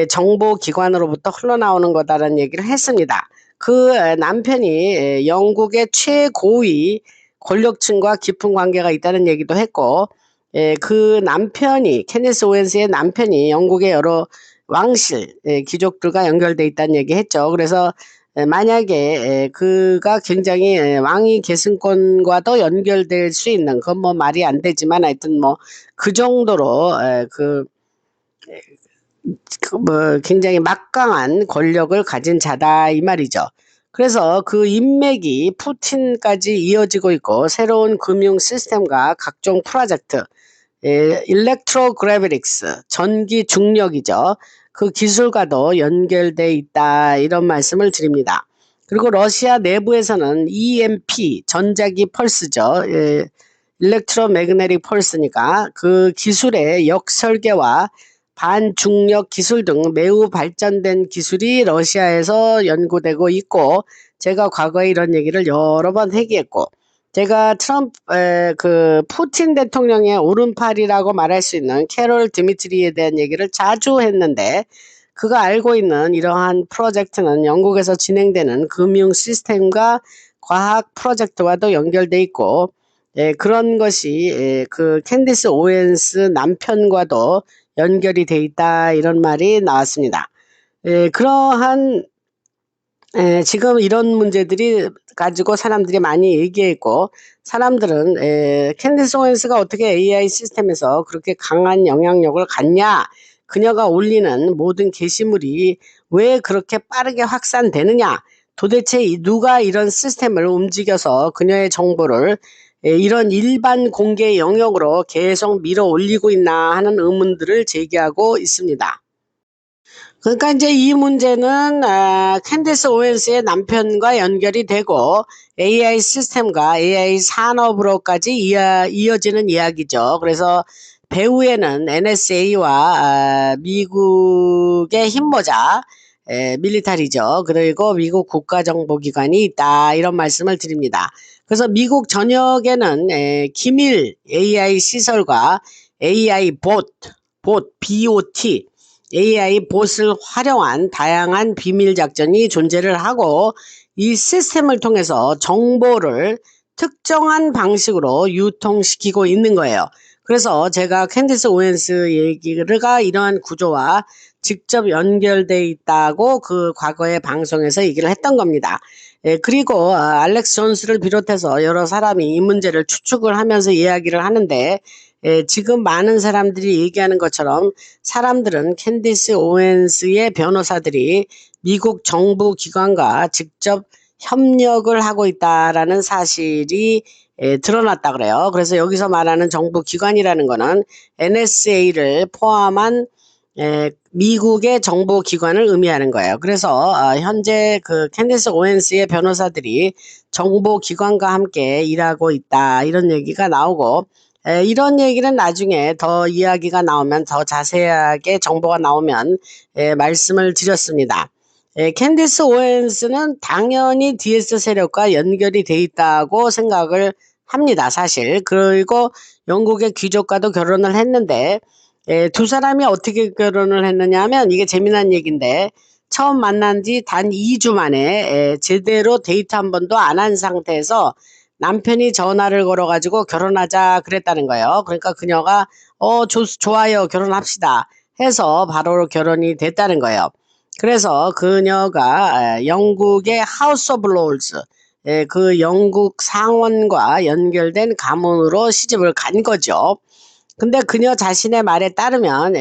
정보기관으로부터 흘러나오는 거다라는 얘기를 했습니다. 그 남편이 영국의 최고위 권력층과 깊은 관계가 있다는 얘기도 했고 그 남편이 캔디스 오웬스의 남편이 영국의 여러 왕실 귀족들과 연결돼 있다는 얘기했죠. 그래서 만약에 그가 굉장히 왕위 계승권과도 연결될 수 있는 그건 뭐 말이 안 되지만 하여튼 뭐 그 정도로 뭐 굉장히 막강한 권력을 가진 자다 이 말이죠. 그래서 그 인맥이 푸틴까지 이어지고 있고 새로운 금융 시스템과 각종 프로젝트 일렉트로그래비틱스 전기 중력이죠. 그 기술과도 연결돼 있다 이런 말씀을 드립니다. 그리고 러시아 내부에서는 EMP 전자기 펄스죠. 일렉트로매그네틱 펄스니까 그 기술의 역설계와 반중력 기술 등 매우 발전된 기술이 러시아에서 연구되고 있고 제가 과거에 이런 얘기를 여러 번 회귀했고 제가 그 푸틴 대통령의 오른팔이라고 말할 수 있는 캐롤 드미트리에 대한 얘기를 자주 했는데 그가 알고 있는 이러한 프로젝트는 영국에서 진행되는 금융 시스템과 과학 프로젝트와도 연결돼 있고 그런 것이 그 캔디스 오웬스 남편과도 연결이 돼 있다 이런 말이 나왔습니다. 그러한 지금 이런 문제들이 가지고 사람들이 많이 얘기했고 사람들은 캔디스 오웬스가 어떻게 AI 시스템에서 그렇게 강한 영향력을 갖냐 그녀가 올리는 모든 게시물이 왜 그렇게 빠르게 확산되느냐 도대체 누가 이런 시스템을 움직여서 그녀의 정보를 이런 일반 공개 영역으로 계속 밀어 올리고 있나 하는 의문들을 제기하고 있습니다. 그러니까 이제 이 문제는 캔디스 오웬스의 남편과 연결이 되고 AI 시스템과 AI 산업으로까지 이어지는 이야기죠. 그래서 배후에는 NSA와 미국의 힘모자 밀리터리죠. 그리고 미국 국가정보기관이 있다 이런 말씀을 드립니다. 그래서 미국 전역에는 기밀 AI 시설과 AI BOT AI 봇을 활용한 다양한 비밀 작전이 존재를 하고 이 시스템을 통해서 정보를 특정한 방식으로 유통시키고 있는 거예요. 그래서 제가 캔디스 오웬스 얘기가 이러한 구조와 직접 연결돼 있다고 그 과거의 방송에서 얘기를 했던 겁니다. 그리고 알렉스 존스를 비롯해서 여러 사람이 이 문제를 추측을 하면서 이야기를 하는데 지금 많은 사람들이 얘기하는 것처럼 사람들은 캔디스 오웬스의 변호사들이 미국 정부 기관과 직접 협력을 하고 있다라는 사실이 드러났다 그래요. 그래서 여기서 말하는 정부 기관이라는 거는 NSA를 포함한 미국의 정보 기관을 의미하는 거예요. 그래서 현재 그 캔디스 오웬스의 변호사들이 정보 기관과 함께 일하고 있다 이런 얘기가 나오고 이런 얘기는 나중에 더 이야기가 나오면 더 자세하게 정보가 나오면 말씀을 드렸습니다. 캔디스 오웬스는 당연히 DS 세력과 연결이 돼 있다고 생각을 합니다. 사실. 그리고 영국의 귀족과도 결혼을 했는데 두 사람이 어떻게 결혼을 했느냐 하면 이게 재미난 얘기인데 처음 만난 지 단 2주 만에 제대로 데이트 한 번도 안 한 상태에서 남편이 전화를 걸어가지고 결혼하자 그랬다는 거예요. 그러니까 그녀가 좋아요 결혼합시다 해서 바로 결혼이 됐다는 거예요. 그래서 그녀가 영국의 하우스 오브 롤즈 그 영국 상원과 연결된 가문으로 시집을 간 거죠. 근데 그녀 자신의 말에 따르면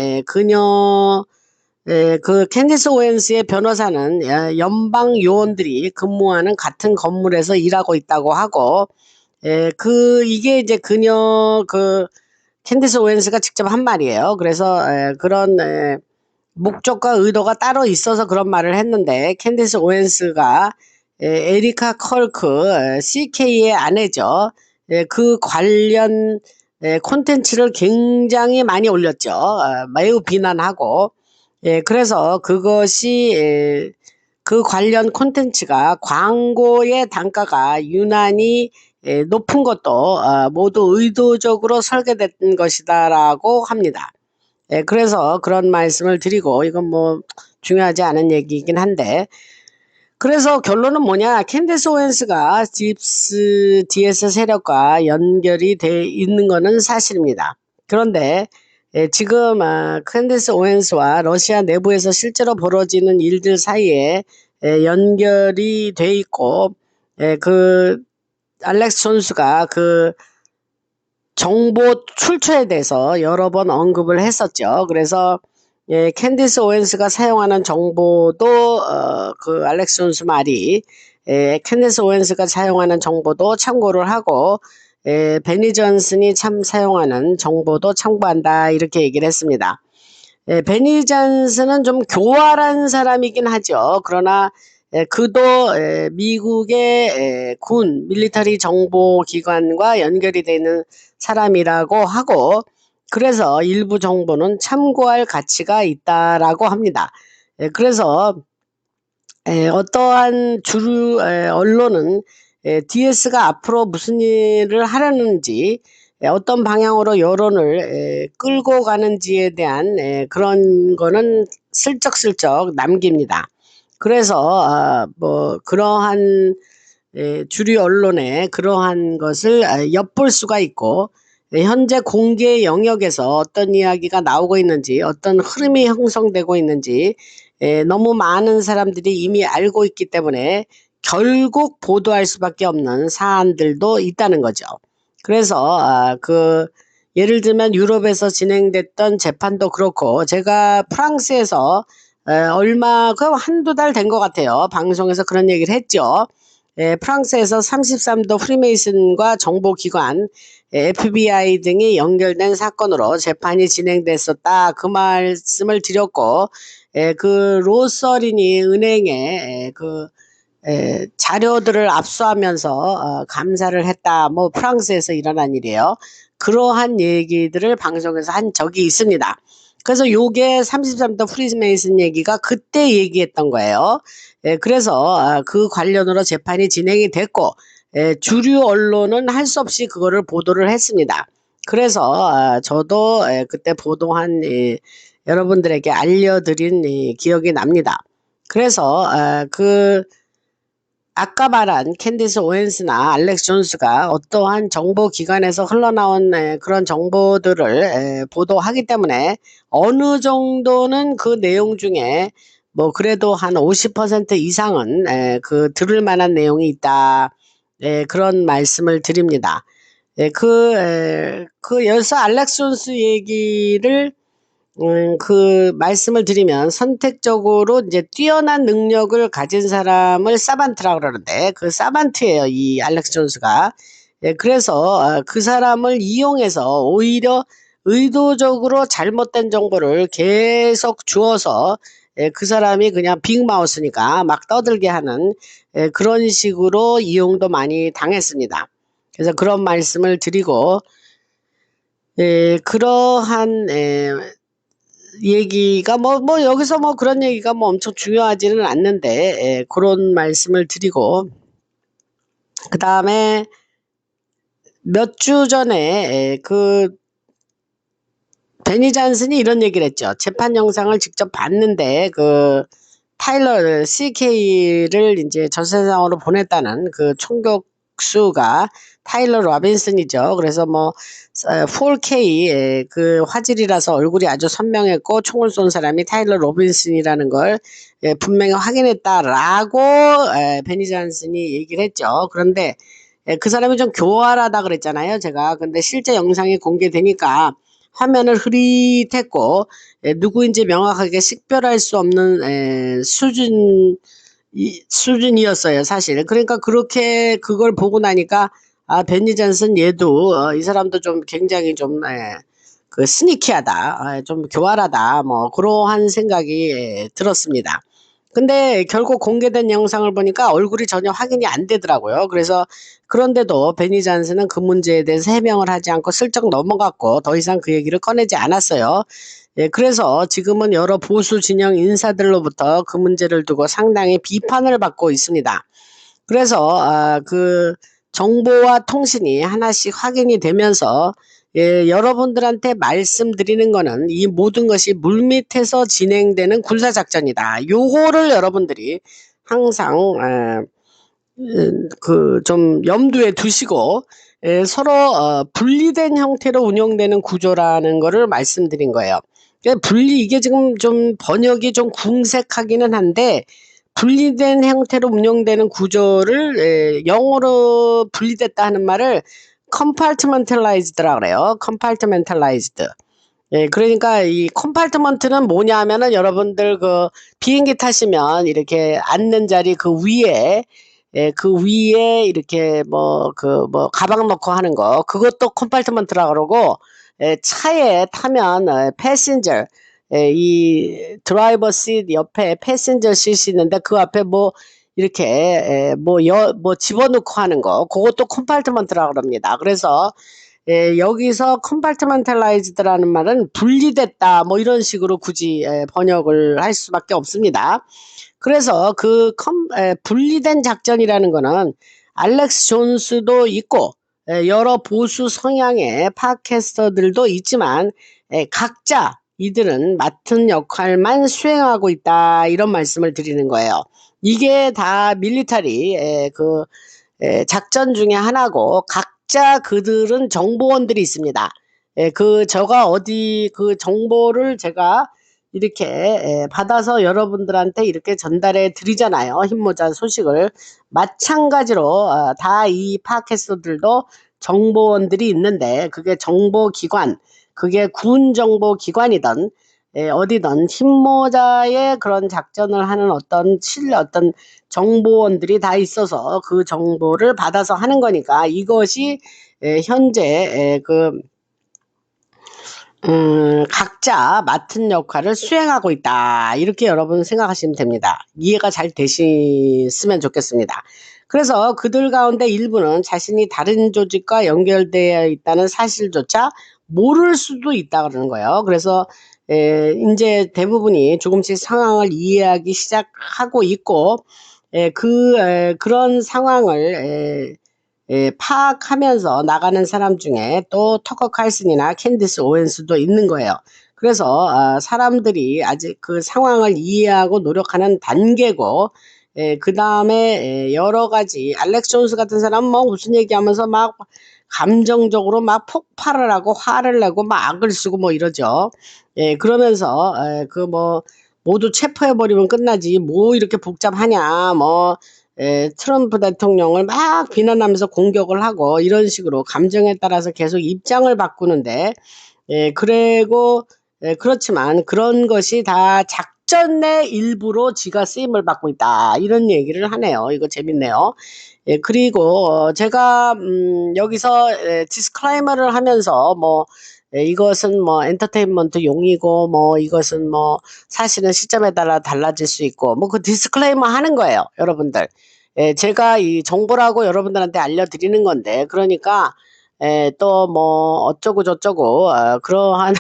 그 캔디스 오웬스의 변호사는 연방 요원들이 근무하는 같은 건물에서 일하고 있다고 하고 이게 이제 그녀 그 캔디스 오웬스가 직접 한 말이에요. 그래서 그런 목적과 의도가 따로 있어서 그런 말을 했는데 캔디스 오웬스가 에리카 컬크 CK의 아내죠. 그 관련 콘텐츠를 굉장히 많이 올렸죠. 매우 비난하고 그래서 그것이 그 관련 콘텐츠가 광고의 단가가 유난히 높은 것도 모두 의도적으로 설계된 것이다라고 합니다. 그래서 그런 말씀을 드리고 이건 뭐 중요하지 않은 얘기이긴 한데 그래서 결론은 뭐냐 캔디스 오웬스가 DS 세력과 연결이 돼 있는 거는 사실입니다. 그런데 지금 캔디스 오웬스와 러시아 내부에서 실제로 벌어지는 일들 사이에 연결이 돼 있고, 그 알렉스 존스가 그 정보 출처에 대해서 여러 번 언급을 했었죠. 그래서 캔디스 오웬스가 사용하는 정보도 그 알렉스 존스 말이 캔디스 오웬스가 사용하는 정보도 참고를 하고 베니 존슨이 사용하는 정보도 참고한다 이렇게 얘기를 했습니다. 베니 존슨은 좀 교활한 사람이긴 하죠. 그러나 그도 미국의 군 밀리터리 정보기관과 연결이 되는 사람이라고 하고, 그래서 일부 정보는 참고할 가치가 있다라고 합니다. 그래서 어떠한 주류 언론은 DS가 앞으로 무슨 일을 하려는지, 어떤 방향으로 여론을 끌고 가는지에 대한 그런 거는 슬쩍슬쩍 남깁니다. 그래서 뭐 그러한 주류 언론의 그러한 것을 엿볼 수가 있고, 현재 공개 영역에서 어떤 이야기가 나오고 있는지, 어떤 흐름이 형성되고 있는지 너무 많은 사람들이 이미 알고 있기 때문에 결국 보도할 수밖에 없는 사안들도 있다는 거죠. 그래서 예를 들면 유럽에서 진행됐던 재판도 그렇고, 제가 프랑스에서 얼마 한두 달 된 것 같아요. 방송에서 그런 얘기를 했죠. 프랑스에서 33도 프리메이슨과 정보기관 FBI 등이 연결된 사건으로 재판이 진행됐었다. 그 말씀을 드렸고, 그 로서린이 은행에 자료들을 압수하면서 감사를 했다. 뭐 프랑스에서 일어난 일이에요. 그러한 얘기들을 방송에서 한 적이 있습니다. 그래서 요게 33도 프리메이슨 얘기가 그때 얘기했던 거예요. 그래서 그 관련으로 재판이 진행이 됐고, 주류 언론은 할 수 없이 그거를 보도를 했습니다. 그래서 저도 그때 보도한 여러분들에게 알려드린 기억이 납니다. 그래서 아까 말한 캔디스 오웬스나 알렉스 존스가 어떠한 정보기관에서 흘러나온 그런 정보들을 보도하기 때문에 어느 정도는 그 내용 중에 뭐 그래도 한 50% 이상은 들을 만한 내용이 있다. 그런 말씀을 드립니다. 여기서 알렉스 존스 얘기를 그 말씀을 드리면, 선택적으로 이제 뛰어난 능력을 가진 사람을 사반트라고 그러는데, 그 사반트예요, 이 알렉스 존스가. 그래서 그 사람을 이용해서 오히려 의도적으로 잘못된 정보를 계속 주어서 그 사람이 그냥 빅마우스니까 막 떠들게 하는 그런 식으로 이용도 많이 당했습니다. 그래서 그런 말씀을 드리고, 그러한 얘기가 여기서 뭐 그런 얘기가 뭐 엄청 중요하지는 않는데 그런 말씀을 드리고, 그 다음에 몇 주 전에 베니 존슨이 이런 얘기를 했죠. 재판 영상을 직접 봤는데 타일러 CK를 이제 전 세상으로 보냈다는 그 총격수가 타일러 로빈슨이죠. 그래서 뭐 4K 그 화질이라서 얼굴이 아주 선명했고 총을 쏜 사람이 타일러 로빈슨이라는 걸 분명히 확인했다라고 베니 존슨이 얘기를 했죠. 그런데 그 사람이 좀 교활하다 그랬잖아요, 제가. 근데 실제 영상이 공개되니까 화면을 흐릿했고 누구인지 명확하게 식별할 수 없는 수준이었어요, 사실. 그러니까 그렇게 그걸 보고 나니까 베니 존슨 얘도 이 사람도 좀 굉장히 좀 스니키하다, 좀 교활하다, 뭐 그러한 생각이 들었습니다. 근데 결국 공개된 영상을 보니까 얼굴이 전혀 확인이 안 되더라고요. 그래서 그런데도 베니 존슨은 그 문제에 대해서 해명을 하지 않고 슬쩍 넘어갔고 더 이상 그 얘기를 꺼내지 않았어요. 그래서 지금은 여러 보수 진영 인사들로부터 그 문제를 두고 상당히 비판을 받고 있습니다. 그래서 그 정보와 통신이 하나씩 확인이 되면서 여러분들한테 말씀드리는 거는 이 모든 것이 물밑에서 진행되는 군사작전이다. 요거를 여러분들이 항상 좀 염두에 두시고 서로 분리된 형태로 운영되는 구조라는 거를 말씀드린 거예요. 이게 지금 좀 번역이 좀 궁색하기는 한데, 분리된 형태로 운영되는 구조를 영어로 분리됐다 하는 말을 compartmentalized라 그래요. compartmentalized. 그러니까 이 컴파트먼트는 뭐냐 하면은, 여러분들 비행기 타시면 이렇게 앉는 자리 그 위에 이렇게 가방 넣고 하는 거, 그것도 컴파트먼트라 그러고, 차에 타면 패신저, 이 드라이버 시트 옆에 패신저 시트 있는데 그 앞에 이렇게 집어넣고 하는 거, 그것도 컴파트먼트라 그럽니다. 그래서 여기서 compartmentalized라는 말은 분리됐다 이런 식으로 굳이 번역을 할 수밖에 없습니다. 그래서 분리된 작전이라는 거는 알렉스 존스도 있고 여러 보수 성향의 팟캐스터들도 있지만, 각자 이들은 맡은 역할만 수행하고 있다, 이런 말씀을 드리는 거예요. 이게 다 밀리터리 작전 중에 하나고, 각자 그들은 정보원들이 있습니다. 저가 어디 그 정보를 제가 이렇게 받아서 여러분들한테 이렇게 전달해 드리잖아요. 힘모자 소식을. 마찬가지로 다 이 팟캐스트들도 정보원들이 있는데, 그게 정보기관, 그게 군정보기관이든 어디든 힘모자의 그런 작전을 하는 어떤 정보원들이 다 있어서 그 정보를 받아서 하는 거니까, 이것이 현재 각자 맡은 역할을 수행하고 있다, 이렇게 여러분 생각하시면 됩니다. 이해가 잘 되셨으면 좋겠습니다. 그래서 그들 가운데 일부는 자신이 다른 조직과 연결되어 있다는 사실조차 모를 수도 있다 그러는 거예요. 그래서 이제 대부분이 조금씩 상황을 이해하기 시작하고 있고, 그런 상황을 파악하면서 나가는 사람 중에 또 터커 칼슨이나 캔디스 오웬스도 있는 거예요. 그래서 사람들이 아직 그 상황을 이해하고 노력하는 단계고, 그 다음에 여러 가지, 알렉스 존스 같은 사람은 무슨 얘기하면서 막 감정적으로 막 폭발을 하고 화를 내고 막 악을 쓰고 이러죠. 그러면서 모두 체포해버리면 끝나지 이렇게 복잡하냐, 트럼프 대통령을 막 비난하면서 공격을 하고 이런 식으로 감정에 따라서 계속 입장을 바꾸는데, 그리고 그렇지만 그런 것이 다 작전의 일부로 지가 쓰임을 받고 있다, 이런 얘기를 하네요. 이거 재밌네요. 그리고 제가 여기서 디스클레이머를 하면서 이것은 엔터테인먼트 용이고 이것은 사실은 시점에 따라 달라질 수 있고 그 디스클레이머 하는 거예요, 여러분들. 제가 이 정보라고 여러분들한테 알려드리는 건데, 그러니까 또 어쩌고 저쩌고 그러한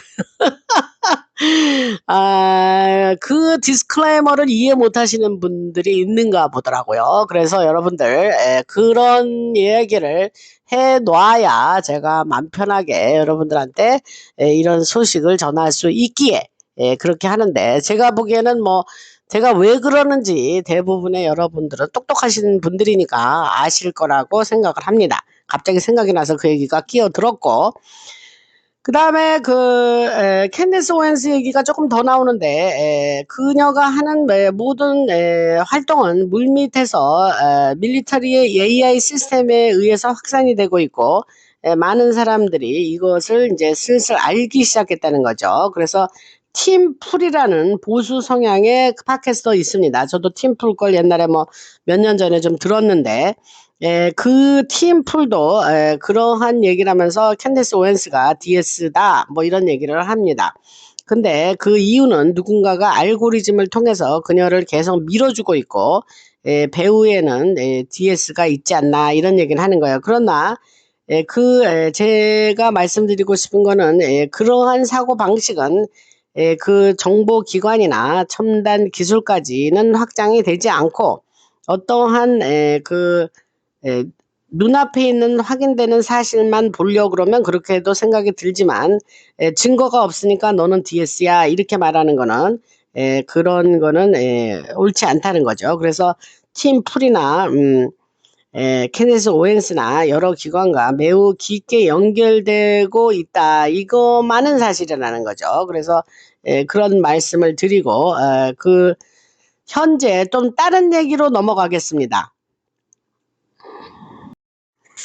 그 디스클레이머를 이해 못하시는 분들이 있는가 보더라고요. 그래서 여러분들 그런 얘기를 해 놔야 제가 맘 편하게 여러분들한테 이런 소식을 전할 수 있기에 그렇게 하는데, 제가 보기에는 제가 왜 그러는지 대부분의 여러분들은 똑똑하신 분들이니까 아실 거라고 생각을 합니다. 갑자기 생각이 나서 그 얘기가 끼어들었고, 그 다음에 캔디스 오웬스 얘기가 조금 더 나오는데, 그녀가 하는 모든 활동은 물밑에서 밀리터리의 AI 시스템에 의해서 확산이 되고 있고, 많은 사람들이 이것을 이제 슬슬 알기 시작했다는 거죠. 그래서 팀풀이라는 보수 성향의 팟캐스터 있습니다. 저도 팀풀 걸 옛날에 몇 년 전에 좀 들었는데, 그 팀풀도 그러한 얘기를 하면서 캔디스 오웬스가 DS다 이런 얘기를 합니다. 근데 그 이유는 누군가가 알고리즘을 통해서 그녀를 계속 밀어주고 있고, 배후에는 DS가 있지 않나, 이런 얘기를 하는 거예요. 그러나 제가 말씀드리고 싶은 거는, 그러한 사고 방식은 그 정보기관이나 첨단 기술까지는 확장이 되지 않고, 어떠한 눈앞에 있는 확인되는 사실만 보려고 그러면 그렇게 해도 생각이 들지만, 증거가 없으니까 너는 DS야, 이렇게 말하는 거는 그런 거는 옳지 않다는 거죠. 그래서 팀풀이나 케네스 오웬스나 여러 기관과 매우 깊게 연결되고 있다. 이것만은 사실이라는 거죠. 그래서 그런 말씀을 드리고 현재 좀 다른 얘기로 넘어가겠습니다.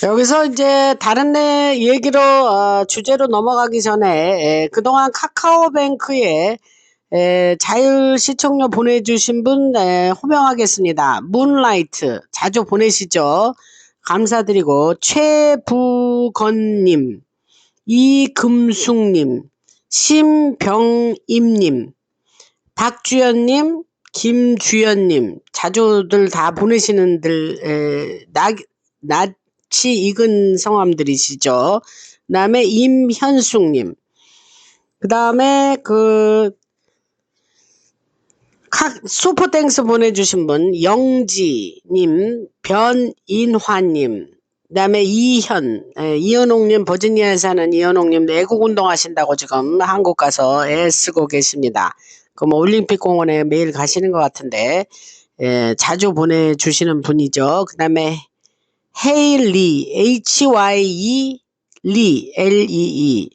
여기서 이제 다른 얘기로 주제로 넘어가기 전에 그동안 카카오뱅크에 자율 시청료 보내주신 분 호명하겠습니다. 문라이트 자주 보내시죠. 감사드리고 최부건님, 이금숙님, 심병임님, 박주연님, 김주연님 자주들 다 보내시는들 낯이 익은 성함들이시죠. 그 다음에 임현숙님, 그 다음에 슈퍼땡스 보내주신 분 영지님, 변인화님, 그 다음에 이현옥님, 버지니아에 사는 이현옥님 애국운동 하신다고 지금 한국 가서 애쓰고 계십니다. 뭐 올림픽 공원에 매일 가시는 것 같은데 자주 보내주시는 분이죠. 그 다음에 헤일리, HYE 리, LEE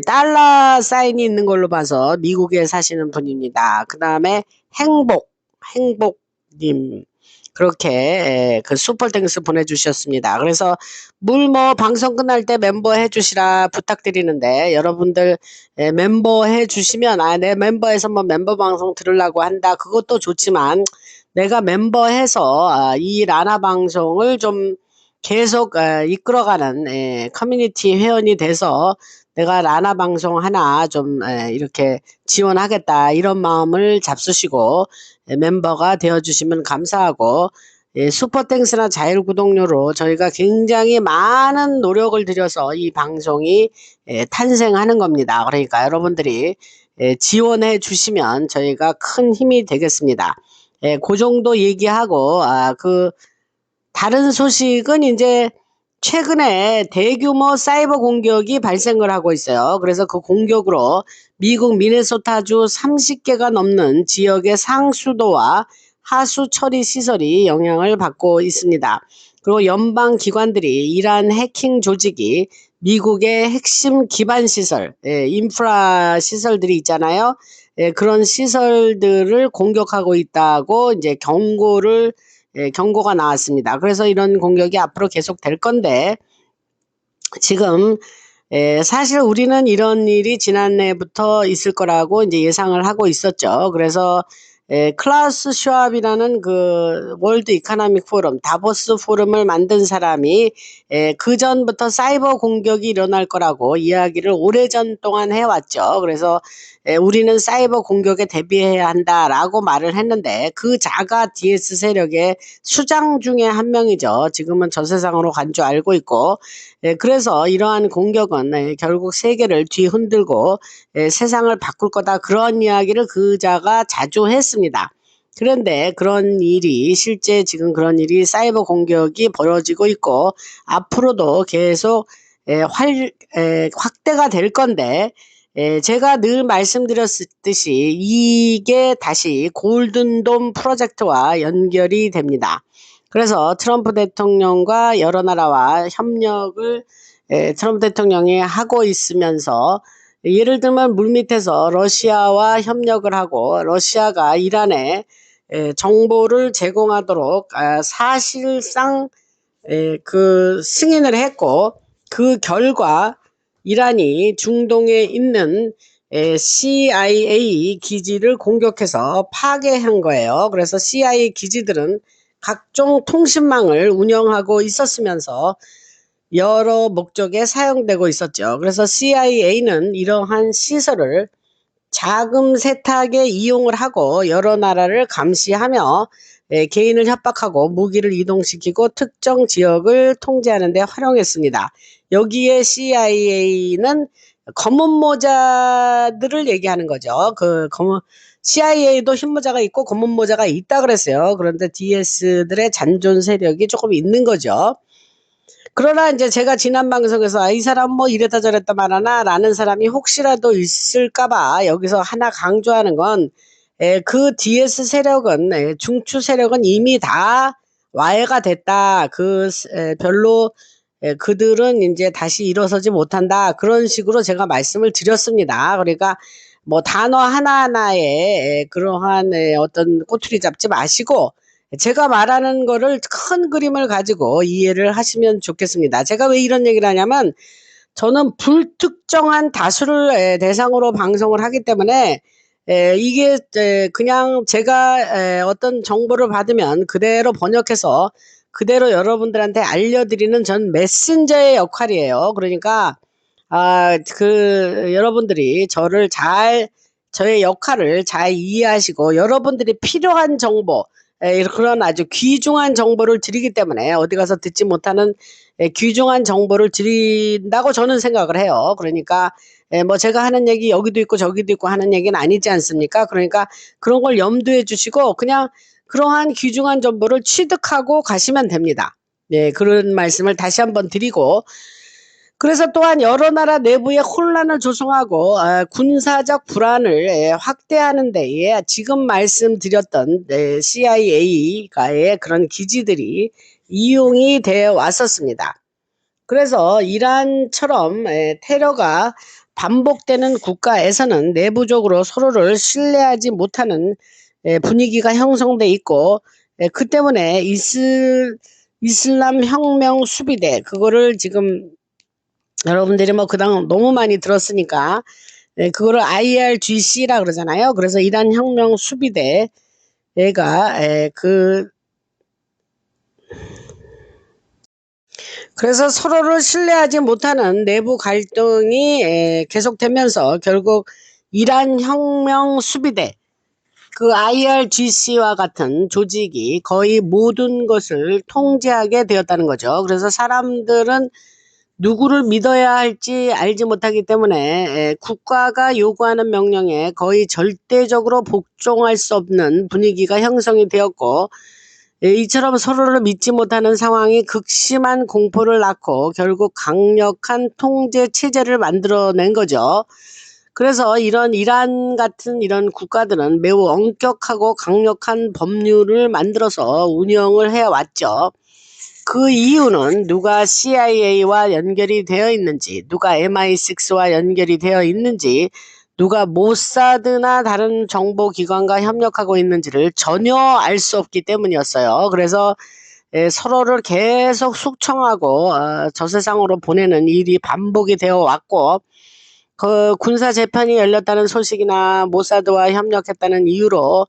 달러 사인이 있는 걸로 봐서 미국에 사시는 분입니다. 그 다음에 행복님 그렇게 그 슈퍼땡스 보내주셨습니다. 그래서 방송 끝날 때 멤버 해주시라 부탁드리는데 여러분들 멤버 해주시면 내 멤버에서 멤버 방송 들으려고 한다. 그것도 좋지만 내가 멤버해서 이 라나 방송을 좀 계속 이끌어가는 커뮤니티 회원이 돼서 내가 라나 방송 하나 좀 이렇게 지원하겠다 이런 마음을 잡수시고 멤버가 되어주시면 감사하고 슈퍼땡스나 자율구독료로 저희가 굉장히 많은 노력을 들여서 이 방송이 탄생하는 겁니다. 그러니까 여러분들이 지원해 주시면 저희가 큰 힘이 되겠습니다. 그 정도 얘기하고 다른 소식은 이제 최근에 대규모 사이버 공격이 발생을 하고 있어요. 그래서 그 공격으로 미국 미네소타주 30개가 넘는 지역의 상수도와 하수 처리 시설이 영향을 받고 있습니다. 그리고 연방 기관들이 이러한 해킹 조직이 미국의 핵심 기반 시설, 인프라 시설들이 있잖아요. 그런 시설들을 공격하고 있다고 이제 경고가 나왔습니다. 그래서 이런 공격이 앞으로 계속 될 건데 지금 사실 우리는 이런 일이 지난해부터 있을 거라고 이제 예상을 하고 있었죠. 그래서 클라우스 슈왑이라는 그 월드 이코노믹 포럼, 다보스 포럼을 만든 사람이 그 전부터 사이버 공격이 일어날 거라고 이야기를 오래전 동안 해왔죠. 그래서 우리는 사이버 공격에 대비해야 한다라고 말을 했는데 그 자가 DS 세력의 수장 중에 한 명이죠. 지금은 저 세상으로 간 줄 알고 있고 그래서 이러한 공격은 결국 세계를 뒤흔들고 세상을 바꿀 거다 그런 이야기를 그 자가 자주 했습니다. 그런데 그런 일이 실제 지금 그런 일이 사이버 공격이 벌어지고 있고 앞으로도 계속 확대가 될 건데 제가 늘 말씀드렸듯이 이게 다시 골든돔 프로젝트와 연결이 됩니다. 그래서 트럼프 대통령과 여러 나라와 협력을 트럼프 대통령이 하고 있으면서 예를 들면 물밑에서 러시아와 협력을 하고 러시아가 이란에 정보를 제공하도록 사실상 그 승인을 했고 그 결과 이란이 중동에 있는 CIA 기지를 공격해서 파괴한 거예요. 그래서 CIA 기지들은 각종 통신망을 운영하고 있었으면서 여러 목적에 사용되고 있었죠. 그래서 CIA는 이러한 시설을 자금 세탁에 이용을 하고 여러 나라를 감시하며 개인을 협박하고 무기를 이동시키고 특정 지역을 통제하는 데 활용했습니다. 여기에 CIA는 검은 모자들을 얘기하는 거죠. CIA도 흰 모자가 있고 검은 모자가 있다 그랬어요. 그런데 DS들의 잔존 세력이 조금 있는 거죠. 그러나 이제 제가 지난 방송에서 이 사람 뭐 이랬다 저랬다 말하나 라는 사람이 혹시라도 있을까봐 여기서 하나 강조하는 건 그 DS 세력은 중추 세력은 이미 다 와해가 됐다. 별로 그들은 이제 다시 일어서지 못한다. 그런 식으로 제가 말씀을 드렸습니다. 그러니까 뭐 단어 하나하나에 그러한 어떤 꼬투리 잡지 마시고 제가 말하는 거를 큰 그림을 가지고 이해를 하시면 좋겠습니다. 제가 왜 이런 얘기를 하냐면 저는 불특정한 다수를 대상으로 방송을 하기 때문에 이게 그냥 제가 어떤 정보를 받으면 그대로 번역해서 그대로 여러분들한테 알려드리는 전 메신저의 역할이에요. 그러니까 여러분들이 저의 역할을 잘 이해하시고 여러분들이 필요한 정보, 그런 아주 귀중한 정보를 드리기 때문에 어디 가서 듣지 못하는 귀중한 정보를 드린다고 저는 생각을 해요. 그러니까 뭐 제가 하는 얘기 여기도 있고 저기도 있고 하는 얘기는 아니지 않습니까? 그러니까 그런 걸 염두에 주시고 그냥 그러한 귀중한 정보를 취득하고 가시면 됩니다. 네, 그런 말씀을 다시 한번 드리고 그래서 또한 여러 나라 내부에 혼란을 조성하고 군사적 불안을 확대하는 데에 지금 말씀드렸던 CIA가의 그런 기지들이 이용이 되어 왔었습니다. 그래서 이란처럼 테러가 반복되는 국가에서는 내부적으로 서로를 신뢰하지 못하는 분위기가 형성돼 있고 그 때문에 이슬람 혁명 수비대 그거를 지금 여러분들이 뭐 그당 너무 많이 들었으니까 그거를 IRGC라 그러잖아요. 그래서 이란 혁명 수비대가 그래서 서로를 신뢰하지 못하는 내부 갈등이 계속되면서 결국 이란 혁명 수비대 그 IRGC와 같은 조직이 거의 모든 것을 통제하게 되었다는 거죠. 그래서 사람들은 누구를 믿어야 할지 알지 못하기 때문에 국가가 요구하는 명령에 거의 절대적으로 복종할 수 없는 분위기가 형성이 되었고 이처럼 서로를 믿지 못하는 상황이 극심한 공포를 낳고 결국 강력한 통제 체제를 만들어낸 거죠. 그래서 이런 이란 같은 이런 국가들은 매우 엄격하고 강력한 법률을 만들어서 운영을 해왔죠. 그 이유는 누가 CIA와 연결이 되어 있는지, 누가 MI6와 연결이 되어 있는지, 누가 모사드나 다른 정보기관과 협력하고 있는지를 전혀 알 수 없기 때문이었어요. 그래서 서로를 계속 숙청하고 저 세상으로 보내는 일이 반복이 되어 왔고 그 군사 재판이 열렸다는 소식이나 모사드와 협력했다는 이유로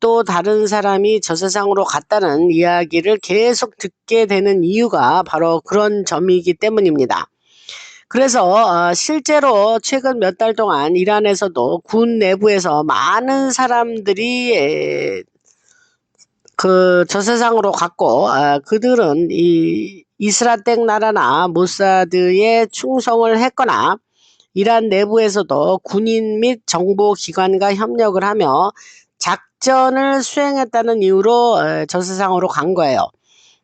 또 다른 사람이 저 세상으로 갔다는 이야기를 계속 듣게 되는 이유가 바로 그런 점이기 때문입니다. 그래서 실제로 최근 몇 달 동안 이란에서도 군 내부에서 많은 사람들이 저 세상으로 갔고 그들은 이 이스라엘 나라나 모사드에 충성을 했거나 이란 내부에서도 군인 및 정보기관과 협력을 하며 작전을 수행했다는 이유로 저 세상으로 간 거예요.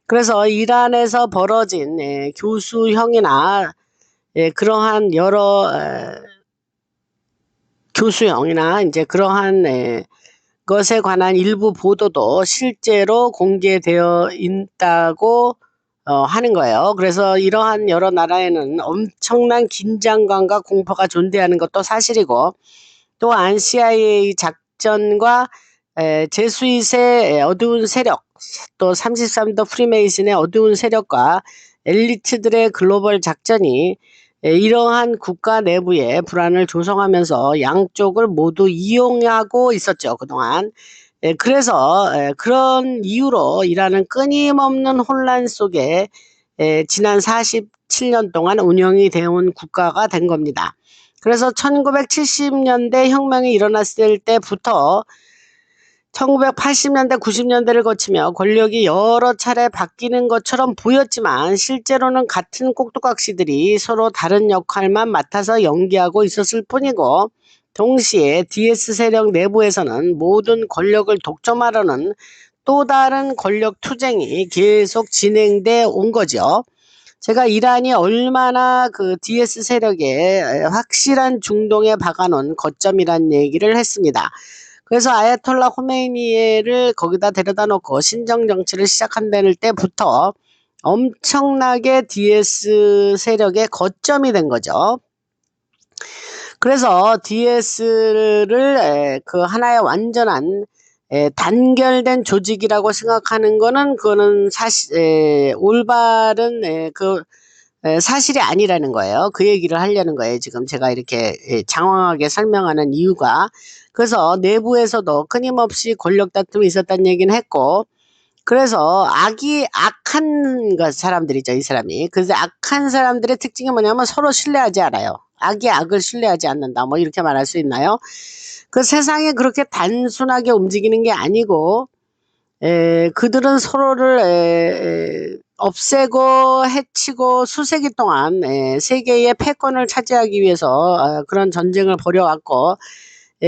그래서 이란에서 벌어진 교수형이나 그러한 여러 교수형이나 이제 그러한 것에 관한 일부 보도도 실제로 공개되어 있다고 하는 거예요. 그래서 이러한 여러 나라에는 엄청난 긴장감과 공포가 존재하는 것도 사실이고 또한 CIA 작전과 제수잇의 어두운 세력 또 33도 프리메이슨의 어두운 세력과 엘리트들의 글로벌 작전이 이러한 국가 내부의 불안을 조성하면서 양쪽을 모두 이용하고 있었죠. 그동안. 그래서 그런 이유로 이란은 끊임없는 혼란 속에 지난 47년 동안 운영이 되어 온 국가가 된 겁니다. 그래서 1970년대 혁명이 일어났을 때부터 1980년대, 90년대를 거치며 권력이 여러 차례 바뀌는 것처럼 보였지만 실제로는 같은 꼭두각시들이 서로 다른 역할만 맡아서 연기하고 있었을 뿐이고 동시에 DS 세력 내부에서는 모든 권력을 독점하려는 또 다른 권력 투쟁이 계속 진행돼 온 거죠. 제가 이란이 얼마나 그 DS 세력에 확실한 중동에 박아놓은 거점이란 얘기를 했습니다. 그래서 아야톨라 khomeini를 거기다 데려다 놓고 신정 정치를 시작한다는 때부터 엄청나게 DS 세력의 거점이 된 거죠. 그래서 DS를 그 하나의 완전한 단결된 조직이라고 생각하는 거는 그거는 올바른 사실이 아니라는 거예요. 그 얘기를 하려는 거예요. 지금 제가 이렇게 장황하게 설명하는 이유가. 그래서 내부에서도 끊임없이 권력 다툼이 있었다는 얘기는 했고, 그래서 악한 사람들이죠, 이 사람이. 그래서 악한 사람들의 특징이 뭐냐면 서로 신뢰하지 않아요. 악이 악을 신뢰하지 않는다. 뭐 이렇게 말할 수 있나요? 그 세상에 그렇게 단순하게 움직이는 게 아니고, 그들은 서로를 없애고 해치고 수세기 동안 세계의 패권을 차지하기 위해서 그런 전쟁을 벌여왔고,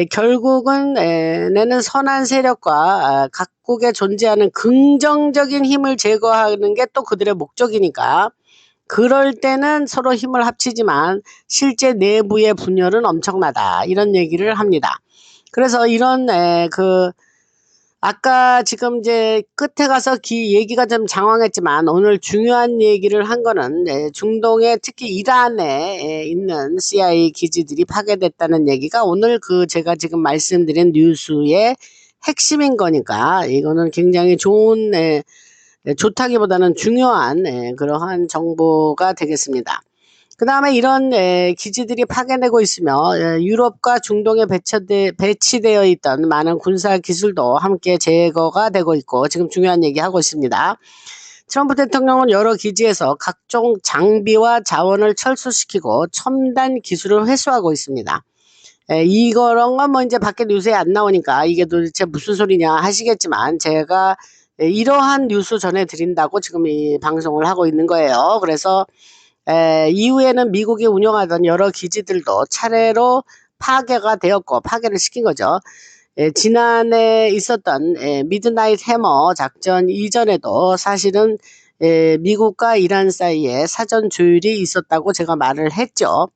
결국은 내는 선한 세력과 각국에 존재하는 긍정적인 힘을 제거하는 게 또 그들의 목적이니까, 그럴 때는 서로 힘을 합치지만 실제 내부의 분열은 엄청나다, 이런 얘기를 합니다. 그래서 이런 아까 지금 이제 끝에 가서 얘기가 좀 장황했지만 오늘 중요한 얘기를 한 거는 중동에 특히 이란에 있는 CIA 기지들이 파괴됐다는 얘기가 오늘 제가 지금 말씀드린 뉴스의 핵심인 거니까 이거는 굉장히 좋은 좋다기보다는 중요한 그러한 정보가 되겠습니다. 그 다음에 이런 기지들이 파괴되고 있으며 유럽과 중동에 배치되어 있던 많은 군사 기술도 함께 제거가 되고 있고 지금 중요한 얘기하고 있습니다. 트럼프 대통령은 여러 기지에서 각종 장비와 자원을 철수시키고 첨단 기술을 회수하고 있습니다. 이런 건 뭐 이제 밖에 뉴스에 안 나오니까 이게 도대체 무슨 소리냐 하시겠지만 제가 이러한 뉴스 전해드린다고 지금 이 방송을 하고 있는 거예요. 그래서 이후에는 미국이 운영하던 여러 기지들도 차례로 파괴가 되었고 파괴를 시킨 거죠. 지난해 있었던 미드나잇 해머 작전 이전에도 사실은 미국과 이란 사이에 사전 조율이 있었다고 제가 말을 했죠.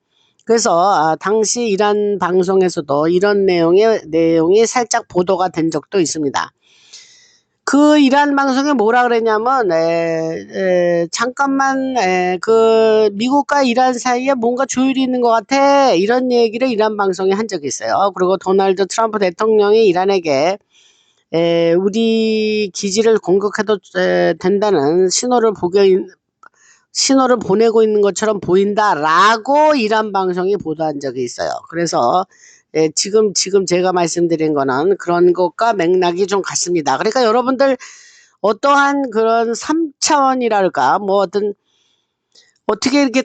그래서 당시 이란 방송에서도 이런 내용이 살짝 보도가 된 적도 있습니다. 그 이란 방송에 뭐라 그랬냐면 잠깐만 그 미국과 이란 사이에 뭔가 조율이 있는 것 같아, 이런 얘기를 이란 방송에 한 적이 있어요. 그리고 도널드 트럼프 대통령이 이란에게 우리 기지를 공격해도 된다는 신호를 보내고 있는 것처럼 보인다라고 이란 방송이 보도한 적이 있어요. 그래서 지금 제가 말씀드린 거는 그런 것과 맥락이 좀 같습니다. 그러니까 여러분들 어떠한 그런 3차원이랄까 뭐 어떻게 이렇게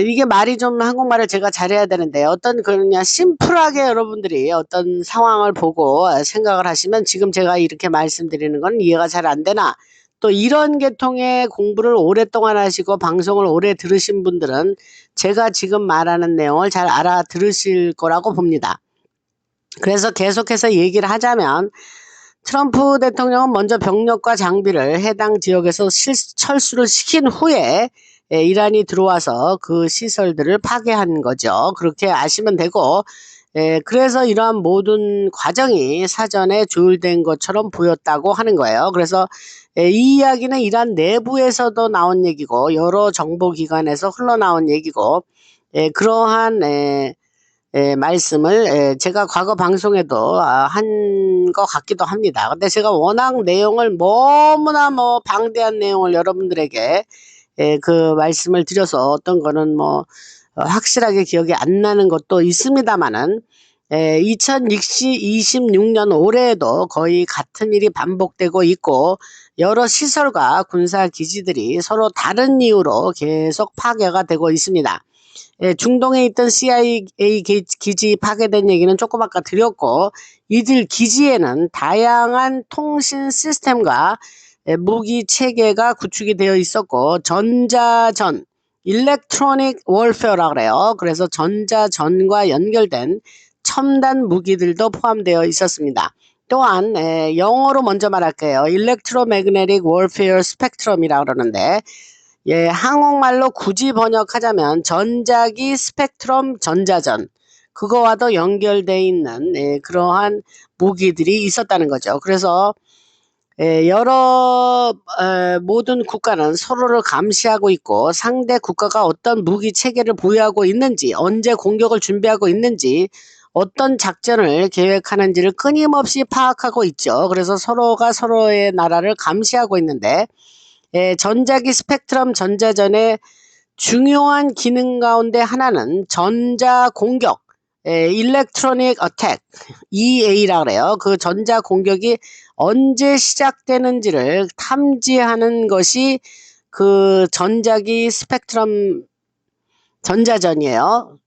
이게 말이 좀 한국말을 제가 잘해야 되는데 어떤 그냥 심플하게 여러분들이 어떤 상황을 보고 생각을 하시면 지금 제가 이렇게 말씀드리는 건 이해가 잘 안 되나, 또 이런 계통의 공부를 오랫동안 하시고 방송을 오래 들으신 분들은 제가 지금 말하는 내용을 잘 알아들으실 거라고 봅니다. 그래서 계속해서 얘기를 하자면 트럼프 대통령은 먼저 병력과 장비를 해당 지역에서 철수를 시킨 후에 이란이 들어와서 그 시설들을 파괴한 거죠. 그렇게 아시면 되고, 그래서 이러한 모든 과정이 사전에 조율된 것처럼 보였다고 하는 거예요. 그래서 이 이야기는 이란 내부에서도 나온 얘기고 여러 정보기관에서 흘러나온 얘기고, 그러한 말씀을 제가 과거 방송에도 한 것 같기도 합니다. 근데 제가 워낙 내용을 너무나 방대한 내용을 여러분들에게 그 말씀을 드려서 어떤 거는 확실하게 기억이 안 나는 것도 있습니다만은 2026년 올해에도 거의 같은 일이 반복되고 있고 여러 시설과 군사 기지들이 서로 다른 이유로 계속 파괴가 되고 있습니다. 중동에 있던 CIA 기지 파괴된 얘기는 조금 아까 드렸고, 이들 기지에는 다양한 통신 시스템과 무기 체계가 구축이 되어 있었고, 전자전, 일렉트로닉 월페어라 그래요. 그래서 전자전과 연결된 첨단 무기들도 포함되어 있었습니다. 또한 영어로 먼저 말할게요. 일렉트로매그네틱 월페어 스펙트럼이라 그러는데, 한국말로 굳이 번역하자면 전자기 스펙트럼 전자전, 그거와도 연결돼 있는 그러한 무기들이 있었다는 거죠. 그래서 여러 모든 국가는 서로를 감시하고 있고 상대 국가가 어떤 무기 체계를 보유하고 있는지, 언제 공격을 준비하고 있는지, 어떤 작전을 계획하는지를 끊임없이 파악하고 있죠. 그래서 서로가 서로의 나라를 감시하고 있는데 전자기 스펙트럼 전자전의 중요한 기능 가운데 하나는 전자 공격, 일렉트로닉 어택, EA라 그래요. 그 전자 공격이 언제 시작되는지를 탐지하는 것이 그 전자기 스펙트럼 전자전이에요.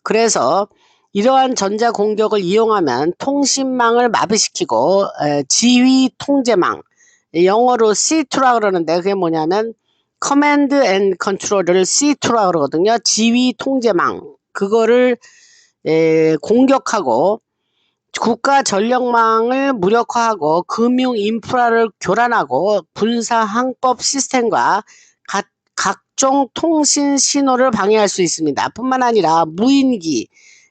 그래서 이러한 전자 공격을 이용하면 통신망을 마비시키고 지휘 통제망, 영어로 C2라 그러는데 그게 뭐냐면 커맨드 앤 컨트롤을 C2라 그러거든요. 지휘 통제망, 그거를 공격하고 국가 전력망을 무력화하고 금융 인프라를 교란하고 군사 항법 시스템과 각종 통신 신호를 방해할 수 있습니다. 뿐만 아니라 무인기,